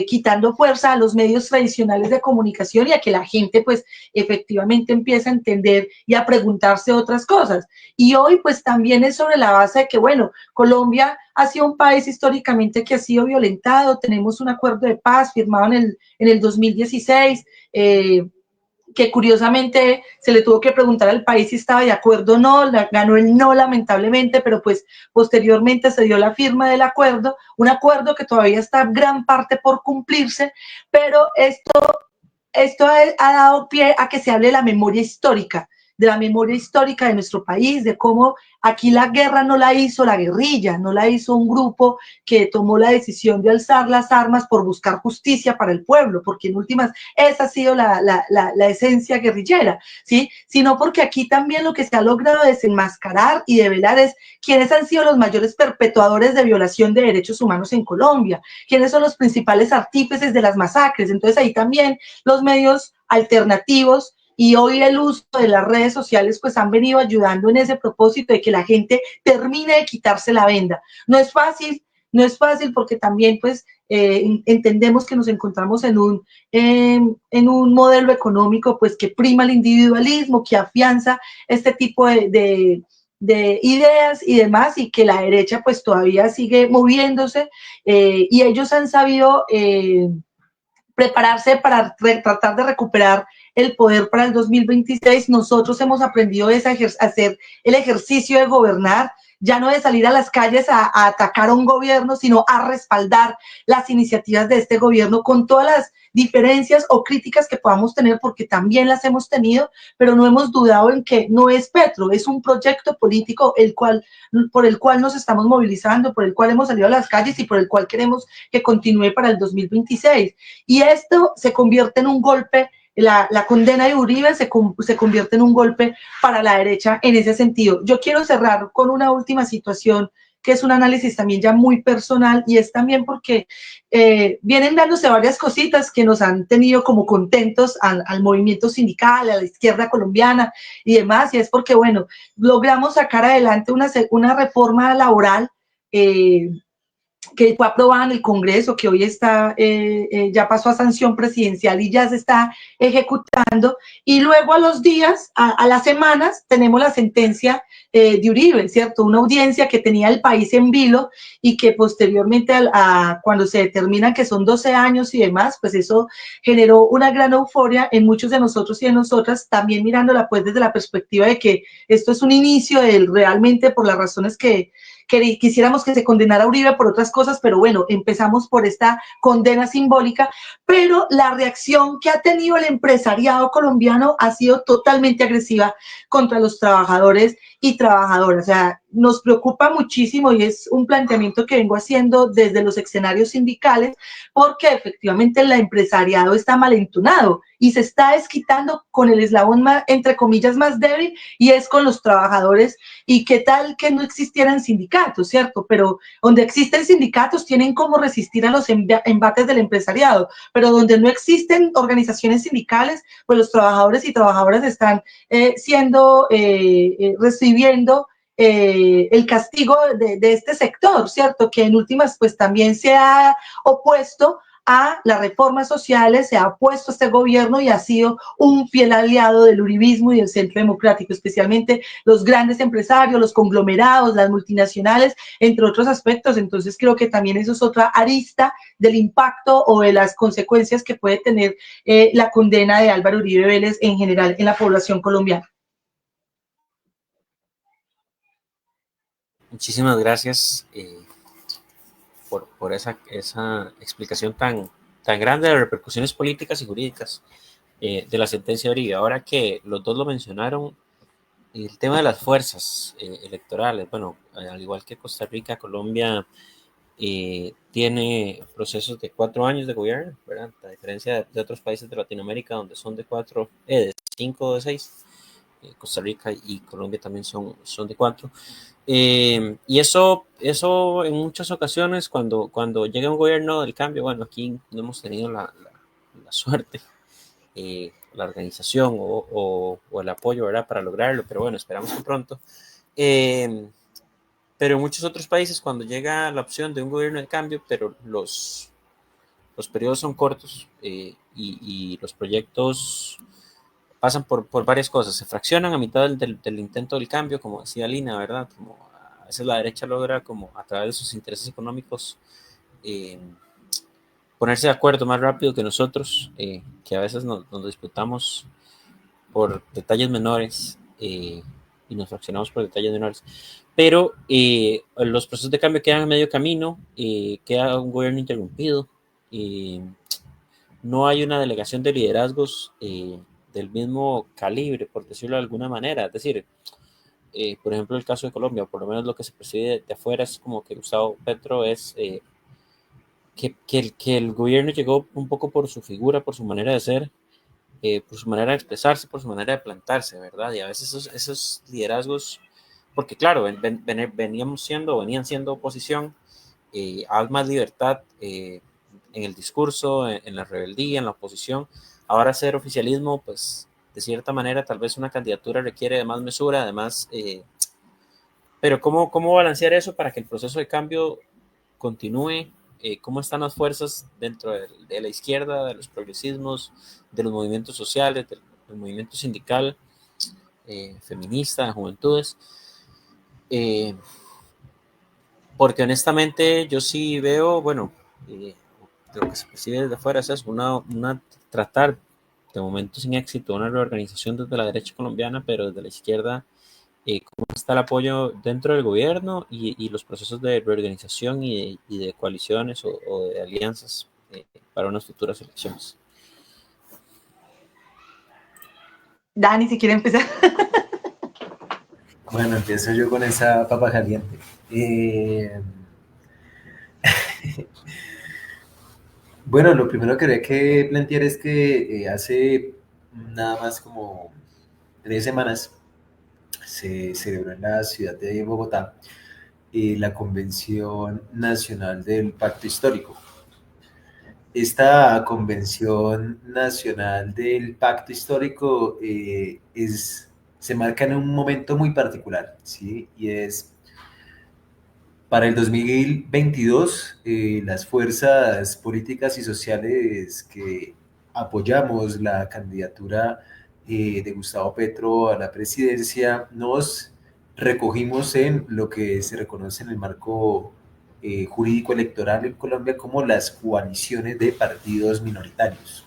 Speaker 2: quitando fuerza a los medios tradicionales de comunicación y a que la gente pues efectivamente empiece a entender y a preguntarse otras cosas. Y hoy pues también es sobre la base de que, bueno, Colombia ha sido un país históricamente que ha sido violentado, tenemos un acuerdo de paz firmado en el 2016, que curiosamente se le tuvo que preguntar al país si estaba de acuerdo o no, ganó el no lamentablemente, pero pues posteriormente se dio la firma del acuerdo, un acuerdo que todavía está gran parte por cumplirse, pero esto ha dado pie a que se hable de la memoria histórica, de la memoria histórica de nuestro país, de cómo aquí la guerra no la hizo la guerrilla, no la hizo un grupo que tomó la decisión de alzar las armas por buscar justicia para el pueblo, porque en últimas esa ha sido la esencia guerrillera, ¿sí? Sino porque aquí también lo que se ha logrado desenmascarar y develar es quiénes han sido los mayores perpetuadores de violación de derechos humanos en Colombia, quiénes son los principales artífices de las masacres. Entonces ahí también los medios alternativos y hoy el uso de las redes sociales pues han venido ayudando en ese propósito de que la gente termine de quitarse la venda. No es fácil porque también pues entendemos que nos encontramos en un modelo económico pues que prima el individualismo, que afianza este tipo de ideas y demás, y que la derecha pues todavía sigue moviéndose, y ellos han sabido prepararse para tratar de recuperar el poder para el 2026. Nosotros hemos aprendido a hacer el ejercicio de gobernar, ya no de salir a las calles a atacar a un gobierno, sino a respaldar las iniciativas de este gobierno con todas las diferencias o críticas que podamos tener, porque también las hemos tenido, pero no hemos dudado en que no es Petro, es un proyecto político por el cual nos estamos movilizando, por el cual hemos salido a las calles y por el cual queremos que continúe para el 2026. Y esto se convierte en un golpe, la condena de Uribe se convierte en un golpe para la derecha en ese sentido. Yo quiero cerrar con una última situación, que es un análisis también ya muy personal, y es también porque vienen dándose varias cositas que nos han tenido como contentos al movimiento sindical, a la izquierda colombiana y demás, y es porque, bueno, logramos sacar adelante una reforma laboral que fue aprobada en el Congreso, que hoy está, ya pasó a sanción presidencial y ya se está ejecutando, y luego a los días, a las semanas, tenemos la sentencia de Uribe, ¿cierto? Una audiencia que tenía el país en vilo y que posteriormente, cuando se determina que son 12 años y demás, pues eso generó una gran euforia en muchos de nosotros y de nosotras, también mirándola pues desde la perspectiva de que esto es un inicio realmente por las razones que quisiéramos que se condenara a Uribe por otras cosas, pero bueno, empezamos por esta condena simbólica, pero la reacción que ha tenido el empresariado colombiano ha sido totalmente agresiva contra los trabajadores y trabajadoras. O sea, nos preocupa muchísimo, y es un planteamiento que vengo haciendo desde los escenarios sindicales, porque efectivamente el empresariado está malentonado y se está desquitando con el eslabón más, entre comillas, más débil, y es con los trabajadores. Y qué tal que no existieran sindicatos, ¿cierto? Pero donde existen sindicatos tienen cómo resistir a los embates del empresariado, pero donde no existen organizaciones sindicales, pues los trabajadores y trabajadoras están recibiendo el castigo de este sector, ¿cierto? Que en últimas pues también se ha opuesto a las reformas sociales, se ha opuesto a este gobierno y ha sido un fiel aliado del uribismo y del centro democrático, especialmente los grandes empresarios, los conglomerados, las multinacionales, entre otros aspectos. Entonces creo que también eso es otra arista del impacto o de las consecuencias que puede tener la condena de Álvaro Uribe Vélez en general en la población colombiana.
Speaker 1: Muchísimas gracias por esa explicación tan grande de repercusiones políticas y jurídicas de la sentencia de Oribe. Ahora que los dos lo mencionaron, el tema de las fuerzas electorales, bueno, al igual que Costa Rica, Colombia tiene procesos de 4 años de gobierno, ¿verdad? A diferencia de otros países de Latinoamérica donde son de 5 o de 6. Costa Rica y Colombia también son de 4. Y eso en muchas ocasiones, cuando llega un gobierno del cambio, bueno, aquí no hemos tenido la suerte, la organización o el apoyo, ¿verdad?, para lograrlo, pero bueno, esperamos que pronto. Pero en muchos otros países, cuando llega la opción de un gobierno del cambio, pero los periodos son cortos y los proyectos pasan por varias cosas, se fraccionan a mitad del intento del cambio, como decía Lina, ¿verdad? Como a veces la derecha logra, como a través de sus intereses económicos, eh, ponerse de acuerdo más rápido que nosotros, que a veces nos disputamos por detalles menores y nos fraccionamos por detalles menores. Pero los procesos de cambio quedan a medio camino, queda un gobierno interrumpido, no hay una delegación de liderazgos del mismo calibre, por decirlo de alguna manera. Es decir, por ejemplo, el caso de Colombia, por lo menos lo que se percibe de afuera es como que Gustavo Petro es que el gobierno llegó un poco por su figura, por su manera de ser, por su manera de expresarse, por su manera de plantarse, ¿verdad? Y a veces esos liderazgos, porque claro, venían siendo oposición, hay más libertad en el discurso, en la rebeldía, en la oposición. Ahora ser oficialismo, pues de cierta manera tal vez una candidatura requiere de más mesura, además, pero ¿cómo balancear eso para que el proceso de cambio continúe? ¿Cómo están las fuerzas dentro de la izquierda, de los progresismos, de los movimientos sociales, del movimiento sindical, feminista, de juventudes? Eh, Porque honestamente yo sí veo, bueno, lo que se percibe desde afuera es eso, tratar, de momento sin éxito, una reorganización desde la derecha colombiana, pero desde la izquierda, cómo está el apoyo dentro del gobierno y los procesos de reorganización y de coaliciones o de alianzas para unas futuras elecciones.
Speaker 2: Dani, si quiere empezar.
Speaker 3: Bueno, empiezo yo con esa papa caliente. Bueno, lo primero que habría que plantear es que hace nada más como 3 semanas se celebró en la ciudad de Bogotá la Convención Nacional del Pacto Histórico. Esta Convención Nacional del Pacto Histórico se marca en un momento muy particular, ¿sí? Y es para el 2022, las fuerzas políticas y sociales que apoyamos la candidatura de Gustavo Petro a la presidencia, nos recogimos en lo que se reconoce en el marco jurídico electoral en Colombia como las coaliciones de partidos minoritarios.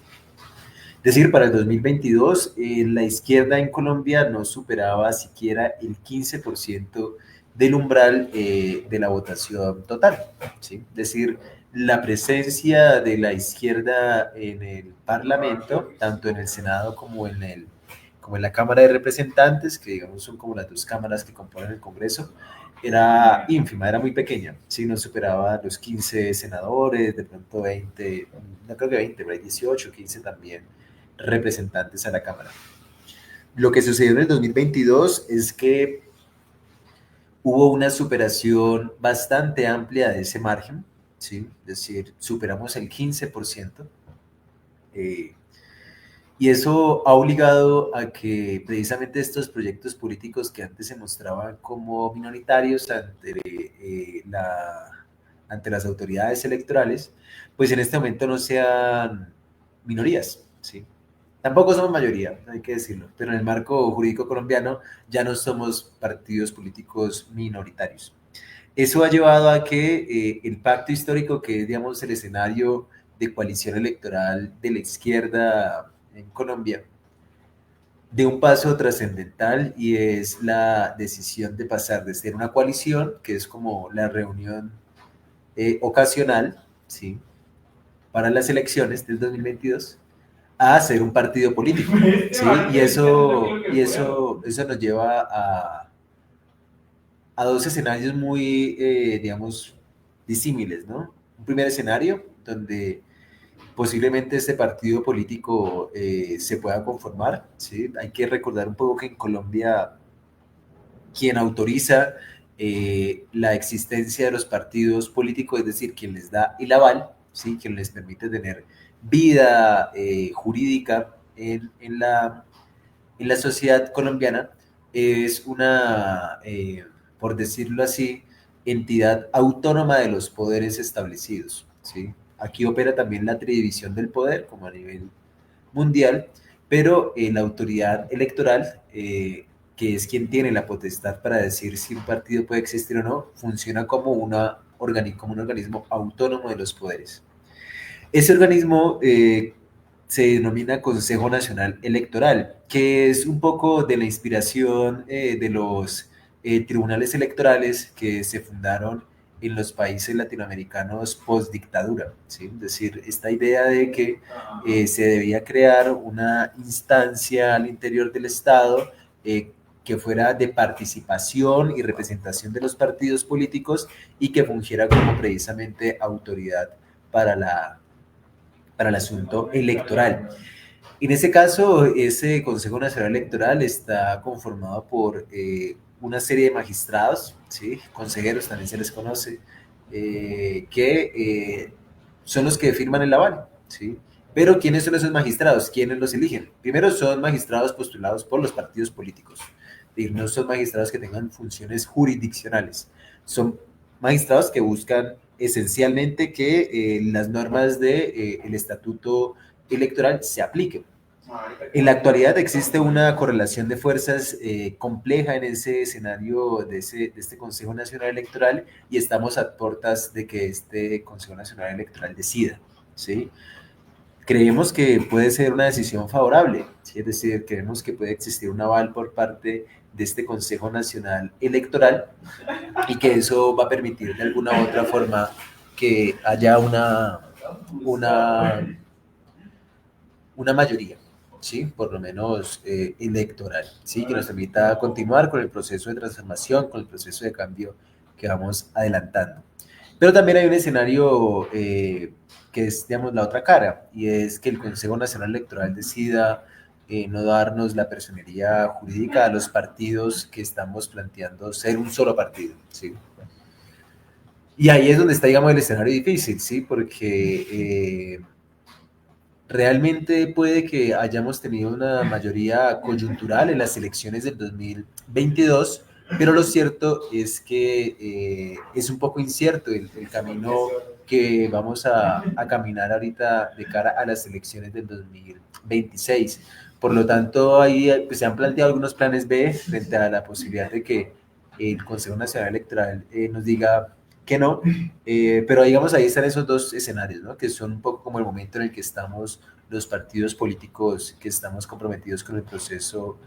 Speaker 3: Es decir, para el 2022, la izquierda en Colombia no superaba siquiera el 15% del umbral de la votación total, ¿sí? Es decir, la presencia de la izquierda en el Parlamento, tanto en el Senado como en la Cámara de Representantes, que digamos son como las dos cámaras que componen el Congreso, era ínfima, era muy pequeña, ¿sí? No superaba los 15 senadores, de pronto 20, no creo que 20, pero hay 18, 15 también representantes a la Cámara. Lo que sucedió en el 2022 es que hubo una superación bastante amplia de ese margen, ¿sí? Es decir, superamos el 15%, y eso ha obligado a que precisamente estos proyectos políticos que antes se mostraban como minoritarios ante las autoridades electorales, pues en este momento no sean minorías, ¿sí? Tampoco somos mayoría, hay que decirlo, pero en el marco jurídico colombiano ya no somos partidos políticos minoritarios. Eso ha llevado a que el pacto histórico, que es, digamos, el escenario de coalición electoral de la izquierda en Colombia, de un paso trascendental y es la decisión de pasar de ser una coalición, que es como la reunión ocasional, ¿sí?, para las elecciones del 2022, a ser un partido político, ¿sí? Eso nos lleva a dos escenarios muy, digamos, disímiles, ¿no? Un primer escenario donde posiblemente este partido político se pueda conformar, ¿sí? Hay que recordar un poco que en Colombia quien autoriza la existencia de los partidos políticos, es decir, quien les da el aval, ¿sí?, quien les permite tener vida jurídica en la sociedad colombiana, es una, por decirlo así, entidad autónoma de los poderes establecidos, ¿sí? Aquí opera también la tridivisión del poder, como a nivel mundial, pero la autoridad electoral, que es quien tiene la potestad para decir si un partido puede existir o no, funciona como, como un organismo autónomo de los poderes. Ese organismo se denomina Consejo Nacional Electoral, que es un poco de la inspiración de los tribunales electorales que se fundaron en los países latinoamericanos post-dictadura, ¿sí? Es decir, esta idea de que se debía crear una instancia al interior del Estado que fuera de participación y representación de los partidos políticos y que fungiera como precisamente autoridad para el asunto electoral. En ese caso, ese Consejo Nacional Electoral está conformado por una serie de magistrados, ¿sí?, consejeros también se les conoce, que son los que firman el aval, ¿sí? Pero ¿quiénes son esos magistrados? ¿Quiénes los eligen? Primero son magistrados postulados por los partidos políticos, y no son magistrados que tengan funciones jurisdiccionales, son magistrados que buscan esencialmente que las normas del estatuto electoral se apliquen. En la actualidad existe una correlación de fuerzas compleja en ese escenario de este Consejo Nacional Electoral y estamos a puertas de que este Consejo Nacional Electoral decida, ¿sí? Creemos que puede ser una decisión favorable, ¿sí? Es decir, creemos que puede existir un aval por parte de este Consejo Nacional Electoral y que eso va a permitir de alguna u otra forma que haya una mayoría, ¿sí?, por lo menos electoral, ¿sí?, que nos permita continuar con el proceso de transformación, con el proceso de cambio que vamos adelantando. Pero también hay un escenario que es, digamos, la otra cara, y es que el Consejo Nacional Electoral decida no darnos la personería jurídica a los partidos que estamos planteando ser un solo partido, ¿sí? Y ahí es donde está, digamos, el escenario difícil, ¿sí? Porque realmente puede que hayamos tenido una mayoría coyuntural en las elecciones del 2022, pero lo cierto es que es un poco incierto el camino que vamos a caminar ahorita de cara a las elecciones del 2026. Por lo tanto, ahí pues, se han planteado algunos planes B frente a la posibilidad de que el Consejo Nacional Electoral nos diga que no, pero digamos ahí están esos dos escenarios, ¿no?, que son un poco como el momento en el que estamos los partidos políticos que estamos comprometidos con el proceso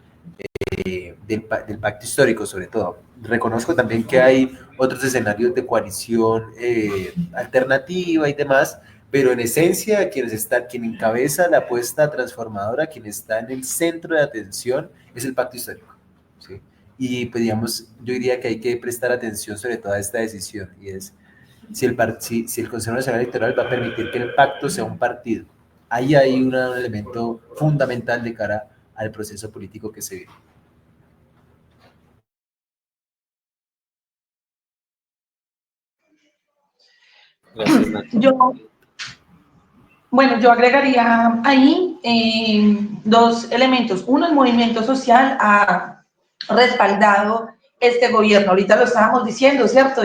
Speaker 3: del pacto histórico, sobre todo. Reconozco también que hay otros escenarios de coalición alternativa y demás, pero en esencia quien encabeza la apuesta transformadora, quien está en el centro de atención es el pacto histórico, ¿sí? Y pues, digamos, yo diría que hay que prestar atención sobre toda esta decisión, y es si el Consejo Nacional Electoral va a permitir que el pacto sea un partido. Ahí hay un elemento fundamental de cara al proceso político que se vive.
Speaker 1: Gracias, Nacho.
Speaker 2: Yo agregaría ahí dos elementos. Uno, el movimiento social ha respaldado este gobierno. Ahorita lo estábamos diciendo, ¿cierto?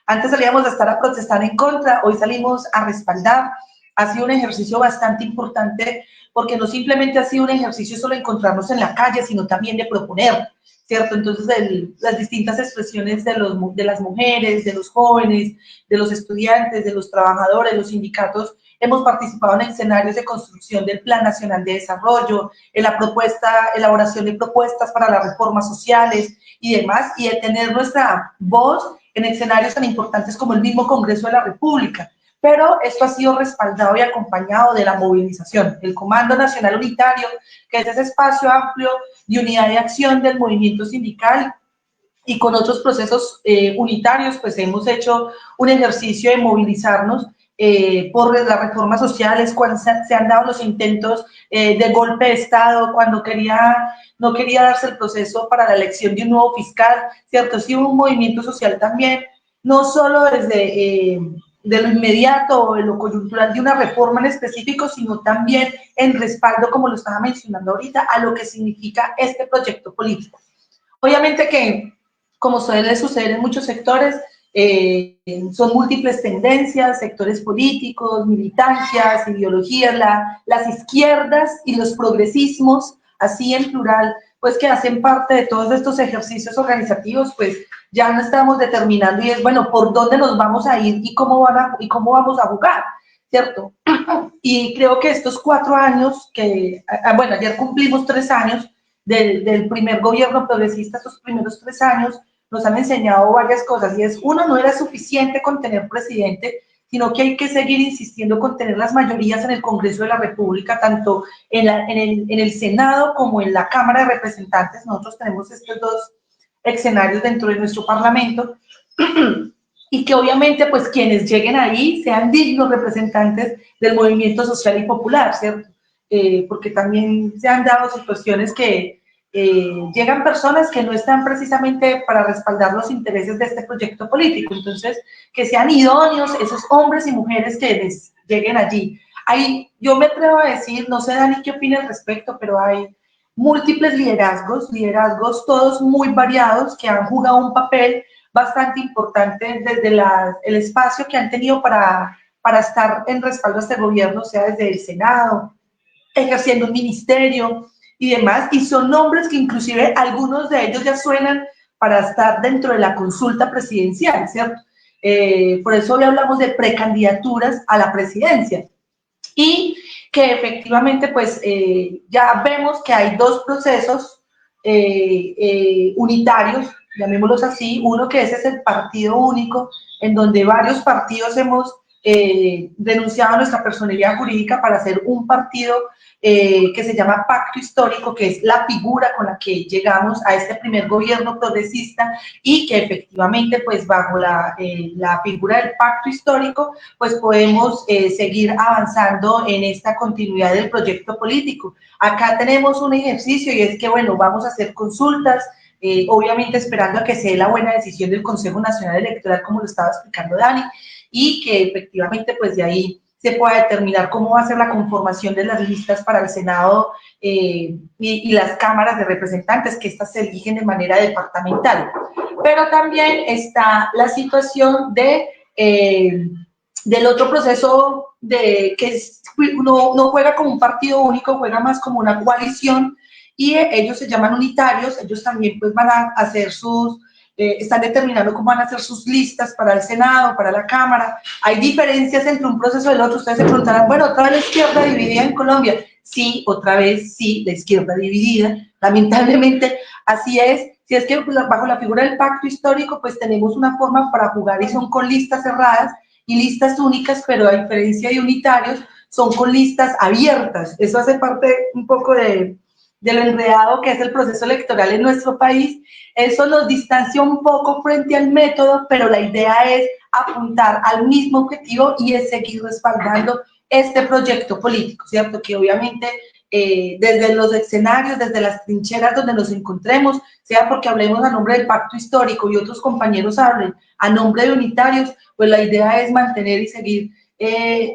Speaker 2: Antes salíamos a estar a protestar en contra, hoy salimos a respaldar. ha sido un ejercicio bastante importante porque no simplemente ha sido un ejercicio solo encontrarnos en la calle, sino también de proponer, ¿cierto? Entonces, las distintas expresiones de las mujeres, de los jóvenes, de los estudiantes, de los trabajadores, los sindicatos, hemos participado en escenarios de construcción del Plan Nacional de Desarrollo, en la elaboración de propuestas para las reformas sociales y demás, y de tener nuestra voz en escenarios tan importantes como el mismo Congreso de la República. Pero esto ha sido respaldado y acompañado de la movilización. El Comando Nacional Unitario, que es ese espacio amplio de unidad de acción del movimiento sindical, y con otros procesos unitarios, pues hemos hecho un ejercicio de movilizarnos por las reformas sociales, cuando se han dado los intentos de golpe de Estado, cuando no quería darse el proceso para la elección de un nuevo fiscal, ¿cierto? Sí hubo un movimiento social también, no solo desde de lo inmediato o de lo coyuntural de una reforma en específico, sino también en respaldo, como lo estaba mencionando ahorita, a lo que significa este proyecto político. Obviamente que, como suele suceder en muchos sectores, son múltiples tendencias, sectores políticos, militancias, ideologías, las izquierdas y los progresismos, así en plural, pues que hacen parte de todos estos ejercicios organizativos, pues ya no estamos determinando y es, bueno, por dónde nos vamos a ir y cómo vamos a jugar, ¿cierto? Y creo que estos 4 años, bueno, ayer cumplimos 3 años del primer gobierno progresista, estos primeros 3 años, nos han enseñado varias cosas, y es, uno, no era suficiente con tener presidente, sino que hay que seguir insistiendo con tener las mayorías en el Congreso de la República, tanto en el Senado como en la Cámara de Representantes. Nosotros tenemos estos 2 escenarios dentro de nuestro Parlamento, y que obviamente pues quienes lleguen ahí sean dignos representantes del movimiento social y popular, ¿cierto? Porque también se han dado situaciones que llegan personas que no están precisamente para respaldar los intereses de este proyecto político, entonces que sean idóneos esos hombres y mujeres que les lleguen allí. Yo me atrevo a decir, no sé Dani qué opina al respecto, pero hay múltiples liderazgos todos muy variados que han jugado un papel bastante importante desde el espacio que han tenido para estar en respaldo a este gobierno, sea desde el Senado, ejerciendo un ministerio y demás, y son nombres que inclusive algunos de ellos ya suenan para estar dentro de la consulta presidencial, ¿cierto? Por eso hoy hablamos de precandidaturas a la presidencia, y que efectivamente pues ya vemos que hay 2 procesos unitarios, llamémoslos así, uno que ese es el partido único, en donde varios partidos hemos denunciado nuestra personería jurídica para hacer un partido que se llama Pacto Histórico, que es la figura con la que llegamos a este primer gobierno progresista, y que efectivamente pues bajo la figura del Pacto Histórico pues podemos seguir avanzando en esta continuidad del proyecto político. Acá tenemos un ejercicio, y es que bueno, vamos a hacer consultas, obviamente esperando a que se dé la buena decisión del Consejo Nacional Electoral, como lo estaba explicando Dani, y que efectivamente pues de ahí se pueda determinar cómo va a ser la conformación de las listas para el Senado y las cámaras de representantes, que estas se eligen de manera departamental. Pero también está la situación del otro proceso que no juega como un partido único, juega más como una coalición, y ellos se llaman unitarios. Ellos también pues van a hacer están determinando cómo van a hacer sus listas para el Senado, para la Cámara. Hay diferencias entre un proceso y el otro. Ustedes se preguntarán, bueno, otra vez la izquierda dividida en Colombia. Sí, otra vez sí, la izquierda dividida. Lamentablemente, así es. Si es que bajo la figura del Pacto Histórico, pues tenemos una forma para jugar, y son con listas cerradas y listas únicas, pero a diferencia de unitarios, son con listas abiertas. Eso hace parte un poco de lo enredado que es el proceso electoral en nuestro país. Eso nos distancia un poco frente al método, pero la idea es apuntar al mismo objetivo, y es seguir respaldando este proyecto político, ¿cierto? Que obviamente desde los escenarios, desde las trincheras donde nos encontremos, sea porque hablemos a nombre del Pacto Histórico y otros compañeros hablen a nombre de unitarios, pues la idea es mantener y seguir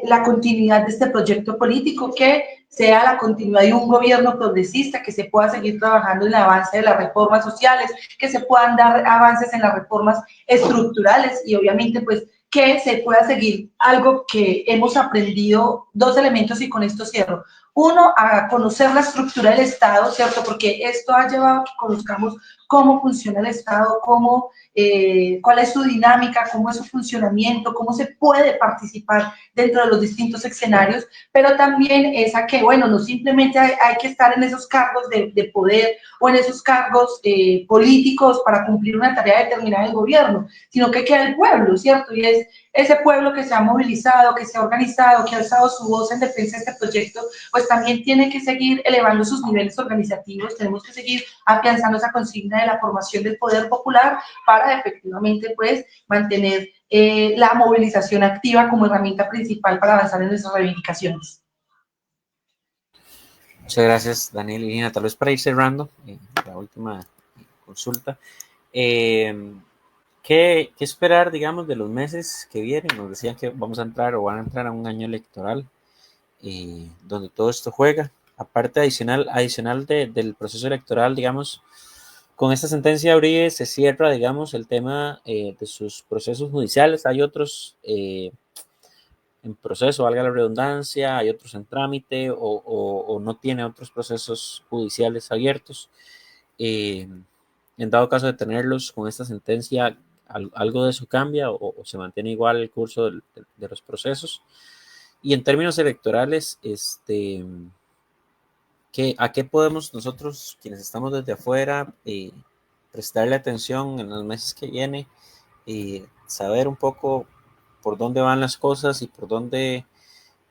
Speaker 2: la continuidad de este proyecto político, que sea la continuidad de un gobierno progresista, que se pueda seguir trabajando en el avance de las reformas sociales, que se puedan dar avances en las reformas estructurales, y obviamente pues que se pueda seguir algo que hemos aprendido, dos elementos y con esto cierro. Uno, a conocer la estructura del Estado, ¿cierto? Porque esto ha llevado a que conozcamos cómo funciona el Estado, cuál es su dinámica, cómo es su funcionamiento, cómo se puede participar dentro de los distintos escenarios, pero también es a que, bueno, no simplemente hay que estar en esos cargos de poder o en esos cargos políticos para cumplir una tarea determinada del gobierno, sino que queda el pueblo, ¿cierto? Y es ese pueblo que se ha movilizado, que se ha organizado, que ha alzado su voz en defensa de este proyecto, pues también tiene que seguir elevando sus niveles organizativos, tenemos que seguir afianzando esa consigna de la formación del poder popular para efectivamente, pues, mantener la movilización activa como herramienta principal para avanzar en nuestras reivindicaciones.
Speaker 1: Muchas gracias, Daniel y Lina. Tal vez para ir cerrando la última consulta. ¿Qué esperar, digamos, de los meses que vienen? Nos decían que vamos a entrar o van a entrar a un año electoral donde todo esto juega. Aparte, adicional del proceso electoral, digamos, con esta sentencia de Uribe se cierra, digamos, el tema de sus procesos judiciales. Hay otros en proceso, valga la redundancia, hay otros en trámite o no tiene otros procesos judiciales abiertos. En dado caso de tenerlos con esta sentencia, algo de eso cambia o se mantiene igual el curso de los procesos. Y en términos electorales, ¿a qué podemos nosotros, quienes estamos desde afuera, prestarle atención en los meses que vienen y saber un poco por dónde van las cosas y por dónde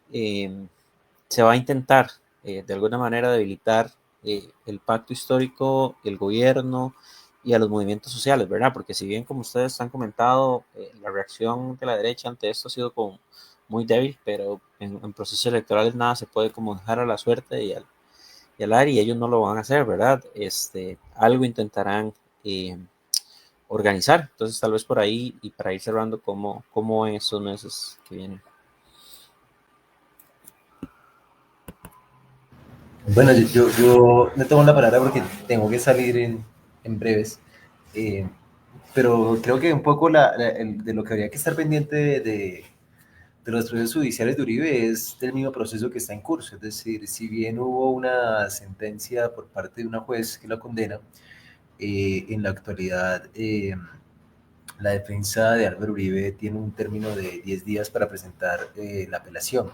Speaker 1: se va a intentar de alguna manera debilitar el pacto histórico, el gobierno y a los movimientos sociales, ¿verdad? Porque si bien, como ustedes han comentado, la reacción de la derecha ante esto ha sido como muy débil, pero en procesos electorales nada se puede como dejar a la suerte y al aire, y ellos no lo van a hacer, ¿verdad? Algo intentarán organizar. Entonces, tal vez por ahí, y para ir cerrando, ¿cómo en estos meses que vienen?
Speaker 3: Bueno, yo me tomo la palabra porque tengo que salir en breves, pero creo que un poco de lo que habría que estar pendiente de los procesos judiciales de Uribe es del mismo proceso que está en curso. Es decir, si bien hubo una sentencia por parte de una juez que la condena, en la actualidad la defensa de Álvaro Uribe tiene un término de 10 días para presentar la apelación.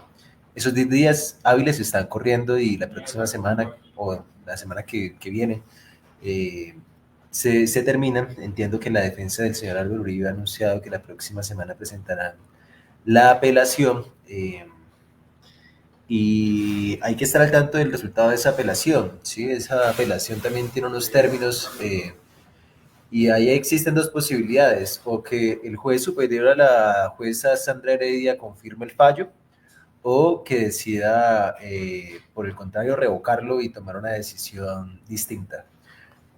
Speaker 3: Esos 10 días hábiles están corriendo y la próxima semana o la semana que viene se terminan. Entiendo que la defensa del señor Álvaro Uribe ha anunciado que la próxima semana presentarán la apelación y hay que estar al tanto del resultado de esa apelación. ¿Sí? Esa apelación también tiene unos términos y ahí existen dos posibilidades: o que el juez superior a la jueza Sandra Heredia confirme el fallo, o que decida, por el contrario, revocarlo y tomar una decisión distinta.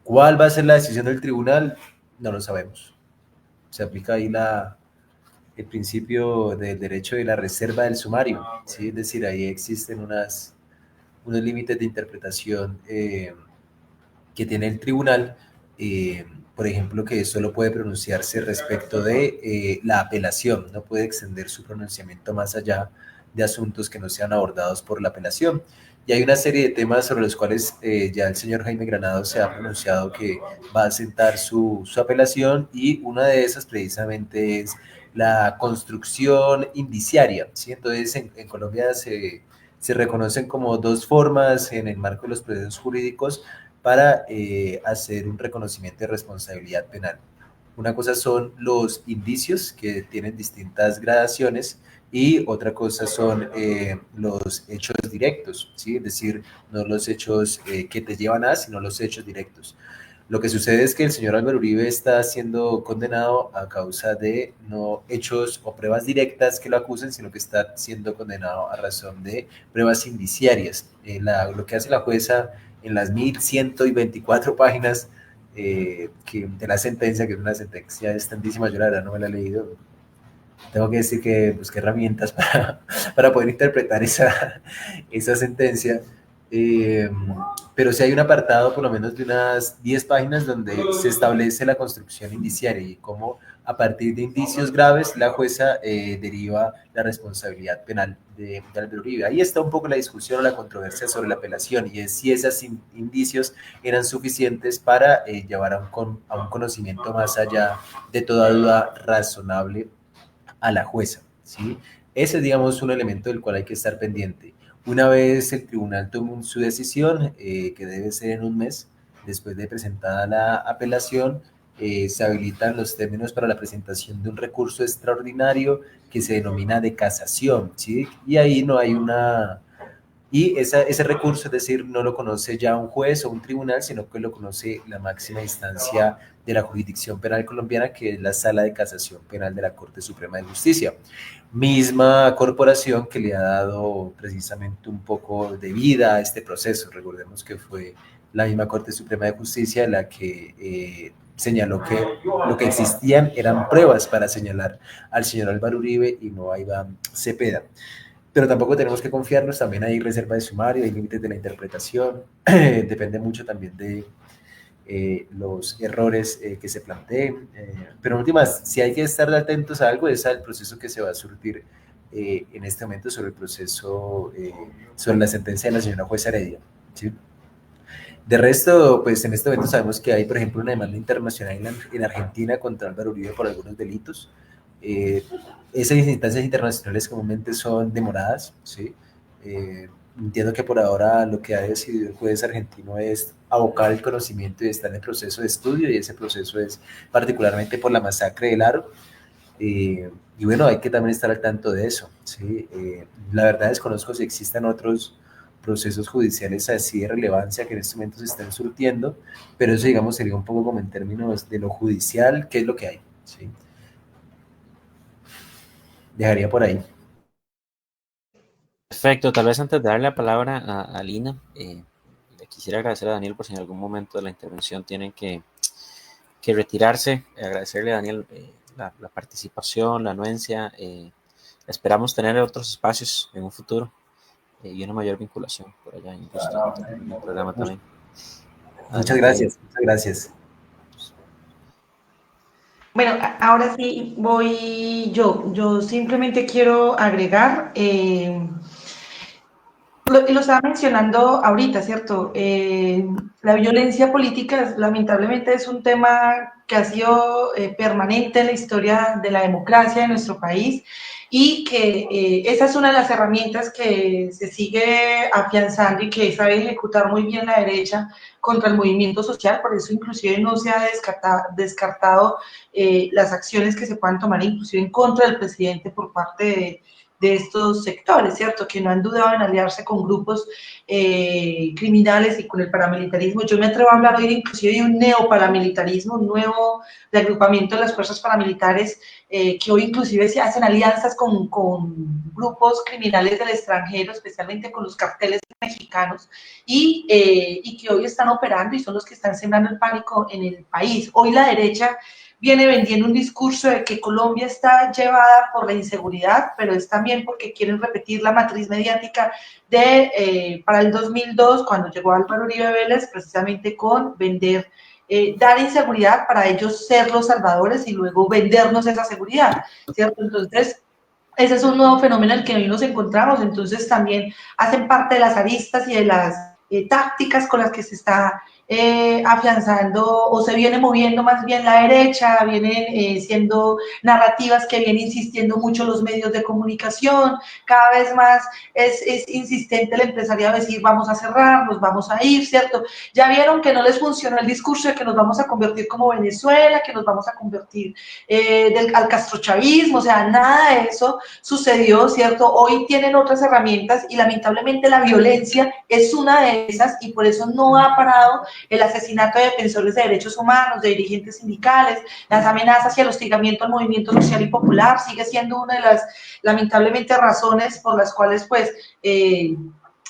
Speaker 3: ¿Cuál va a ser la decisión del tribunal? No lo sabemos. Se aplica ahí el principio del derecho de la reserva del sumario, ¿sí? Es decir, ahí existen unos límites de interpretación que tiene el tribunal, por ejemplo, que solo puede pronunciarse respecto de la apelación, no puede extender su pronunciamiento más allá de asuntos que no sean abordados por la apelación. Y hay una serie de temas sobre los cuales ya el señor Jaime Granados se ha pronunciado que va a sentar su apelación, y una de esas precisamente es la construcción indiciaria, ¿sí? Entonces, en Colombia se reconocen como dos formas en el marco de los procesos jurídicos para hacer un reconocimiento de responsabilidad penal. Una cosa son los indicios, que tienen distintas gradaciones, y otra cosa son los hechos directos, ¿sí? Es decir, no los hechos que te llevan a, sino los hechos directos. Lo que sucede es que el señor Álvaro Uribe está siendo condenado a causa de no hechos o pruebas directas que lo acusen, sino que está siendo condenado a razón de pruebas indiciarias. Lo que hace la jueza en las 1124 páginas de la sentencia, que es una sentencia extendísima, yo la verdad no me la he leído. Tengo que decir que busqué herramientas para poder interpretar esa sentencia. Pero sí hay un apartado por lo menos de unas 10 páginas donde se establece la construcción indiciaria y cómo a partir de indicios graves, la jueza deriva la responsabilidad penal de Álvaro Uribe. Ahí está un poco la discusión o la controversia sobre la apelación, y es si esos indicios eran suficientes para llevar a un conocimiento más allá de toda duda razonable a la jueza, ¿sí? Ese es, digamos, un elemento del cual hay que estar pendiente. Una vez el tribunal tome su decisión, que debe ser en un mes, después de presentada la apelación, se habilitan los términos para la presentación de un recurso extraordinario que se denomina de casación, ¿sí? Y ahí no hay una... Y ese recurso, es decir, no lo conoce ya un juez o un tribunal, sino que lo conoce la máxima instancia de la jurisdicción penal colombiana, que es la Sala de Casación Penal de la Corte Suprema de Justicia. Misma corporación que le ha dado precisamente un poco de vida a este proceso. Recordemos que fue la misma Corte Suprema de Justicia la que señaló que lo que existían eran pruebas para señalar al señor Álvaro Uribe y no a Iván Cepeda. Pero tampoco tenemos que confiarnos, también hay reserva de sumario, hay límites de la interpretación, depende mucho también de los errores que se planteen. Pero en últimas, si hay que estar atentos a algo, es al proceso que se va a surtir en este momento sobre el proceso, sobre la sentencia de la señora jueza Heredia, ¿sí? De resto, pues en este momento sabemos que hay, por ejemplo, una demanda internacional en Argentina contra Álvaro Uribe por algunos delitos. Esas instancias internacionales comúnmente son demoradas, ¿sí? Entiendo que por ahora lo que ha decidido el juez argentino es abocar el conocimiento y estar en el proceso de estudio, y ese proceso es particularmente por la masacre del Aro. Y bueno, hay que también estar al tanto de eso, ¿sí? La verdad desconozco si existen otros procesos judiciales así de relevancia que en este momento se están surtiendo, pero eso, digamos, sería un poco como en términos de lo judicial, qué es lo que hay, ¿sí? Dejaría por ahí.
Speaker 1: Perfecto, tal vez antes de darle la palabra a Lina, le quisiera agradecer a Daniel por si en algún momento de la intervención tienen que retirarse. Agradecerle a Daniel la participación, la anuencia. Esperamos tener otros espacios en un futuro y una mayor vinculación por allá en el programa también.
Speaker 3: Muchas gracias, muchas gracias.
Speaker 2: Bueno, ahora sí voy yo. Yo simplemente quiero agregar, lo estaba mencionando ahorita, ¿cierto? La violencia política lamentablemente es un tema que ha sido permanente en la historia de la democracia de nuestro país, y que esa es una de las herramientas que se sigue afianzando y que sabe ejecutar muy bien la derecha contra el movimiento social. Por eso inclusive no se ha descartado las acciones que se puedan tomar inclusive en contra del presidente por parte de estos sectores, ¿cierto? Que no han dudado en aliarse con grupos criminales y con el paramilitarismo. Yo me atrevo a hablar hoy inclusive de un neoparamilitarismo, un nuevo reagrupamiento de las fuerzas paramilitares que hoy inclusive se hacen alianzas con grupos criminales del extranjero, especialmente con los carteles mexicanos, y que hoy están operando y son los que están sembrando el pánico en el país. Hoy la derecha viene vendiendo un discurso de que Colombia está llevada por la inseguridad, pero es también porque quieren repetir la matriz mediática de para el 2002, cuando llegó Álvaro Uribe Vélez, precisamente con vender, dar inseguridad para ellos ser los salvadores y luego vendernos esa seguridad, ¿cierto? Entonces, ese es un nuevo fenómeno en el que hoy nos encontramos. Entonces también hacen parte de las aristas y de las tácticas con las que se está afianzando o se viene moviendo más bien la derecha, vienen siendo narrativas que vienen insistiendo mucho los medios de comunicación. Cada vez más es insistente el empresariado a decir vamos a cerrar, nos vamos a ir, ¿cierto? Ya vieron que no les funcionó el discurso de que nos vamos a convertir como Venezuela, que nos vamos a convertir al castrochavismo, o sea, nada de eso sucedió, ¿cierto? Hoy tienen otras herramientas y lamentablemente la violencia es una de esas, y por eso no ha parado el asesinato de defensores de derechos humanos, de dirigentes sindicales, las amenazas y el hostigamiento al movimiento social y popular. Sigue siendo una de las, lamentablemente, razones por las cuales, pues,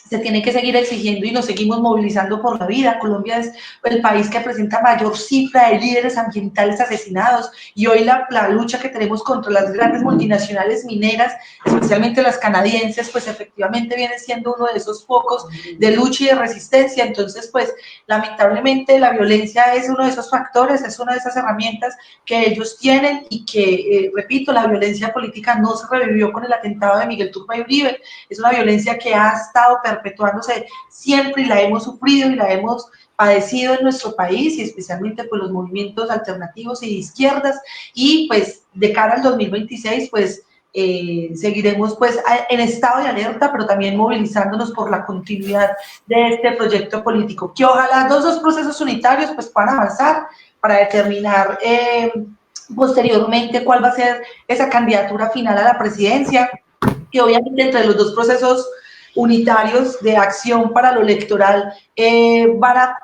Speaker 2: se tiene que seguir exigiendo y nos seguimos movilizando por la vida. Colombia es el país que presenta mayor cifra de líderes ambientales asesinados y hoy la lucha que tenemos contra las grandes multinacionales mineras, especialmente las canadienses, pues efectivamente viene siendo uno de esos focos de lucha y de resistencia. Entonces, pues lamentablemente la violencia es uno de esos factores, es una de esas herramientas que ellos tienen y que, repito, la violencia política no se revivió con el atentado de Miguel Turbay Uribe, es una violencia que ha estado perpetuándose siempre y la hemos sufrido y la hemos padecido en nuestro país y especialmente pues los movimientos alternativos y de izquierdas y pues de cara al 2026 pues seguiremos pues en estado de alerta pero también movilizándonos por la continuidad de este proyecto político que ojalá los dos procesos unitarios pues puedan avanzar para determinar posteriormente cuál va a ser esa candidatura final a la presidencia que obviamente entre los dos procesos unitarios de acción para lo electoral van a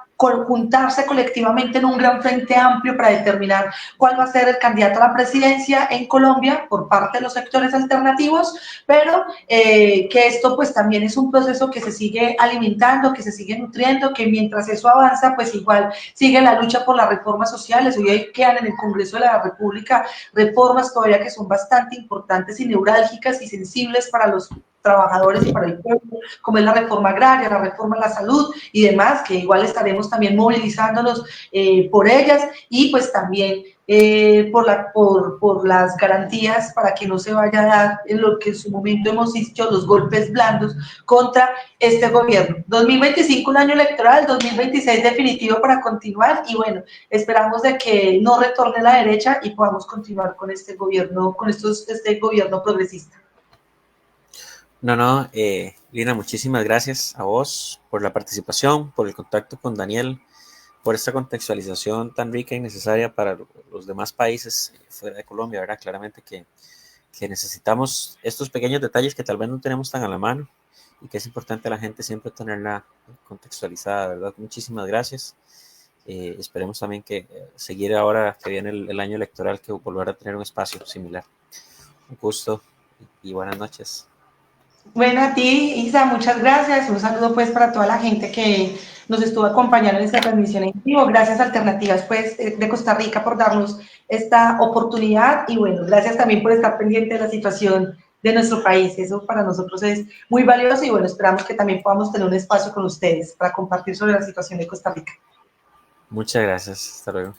Speaker 2: juntarse colectivamente en un gran frente amplio para determinar cuál va a ser el candidato a la presidencia en Colombia por parte de los sectores alternativos, pero que esto pues también es un proceso que se sigue alimentando, que se sigue nutriendo, que mientras eso avanza pues igual sigue la lucha por las reformas sociales. Hoy quedan en el Congreso de la República reformas todavía que son bastante importantes y neurálgicas y sensibles para los trabajadores y para el pueblo, como es la reforma agraria, la reforma a la salud y demás, que igual estaremos también movilizándonos por ellas y pues también por las garantías para que no se vaya a dar en lo que en su momento hemos dicho los golpes blandos contra este gobierno. 2025 un año electoral, 2026 definitivo para continuar y bueno, esperamos de que no retorne la derecha y podamos continuar con este gobierno, este gobierno progresista.
Speaker 1: No, Lina, muchísimas gracias a vos por la participación, por el contacto con Daniel, por esta contextualización tan rica y necesaria para los demás países fuera de Colombia, ¿verdad? Claramente que necesitamos estos pequeños detalles que tal vez no tenemos tan a la mano y que es importante a la gente siempre tenerla contextualizada, ¿verdad? Muchísimas gracias. Esperemos también que seguir ahora que viene el año electoral, que volver a tener un espacio similar. Un gusto y buenas noches.
Speaker 2: Bueno, a ti, Isa, muchas gracias. Un saludo pues para toda la gente que nos estuvo acompañando en esta transmisión en vivo. Gracias Alternativas pues de Costa Rica por darnos esta oportunidad y bueno, gracias también por estar pendiente de la situación de nuestro país. Eso para nosotros es muy valioso y bueno, esperamos que también podamos tener un espacio con ustedes para compartir sobre la situación de Costa Rica.
Speaker 1: Muchas gracias. Hasta luego.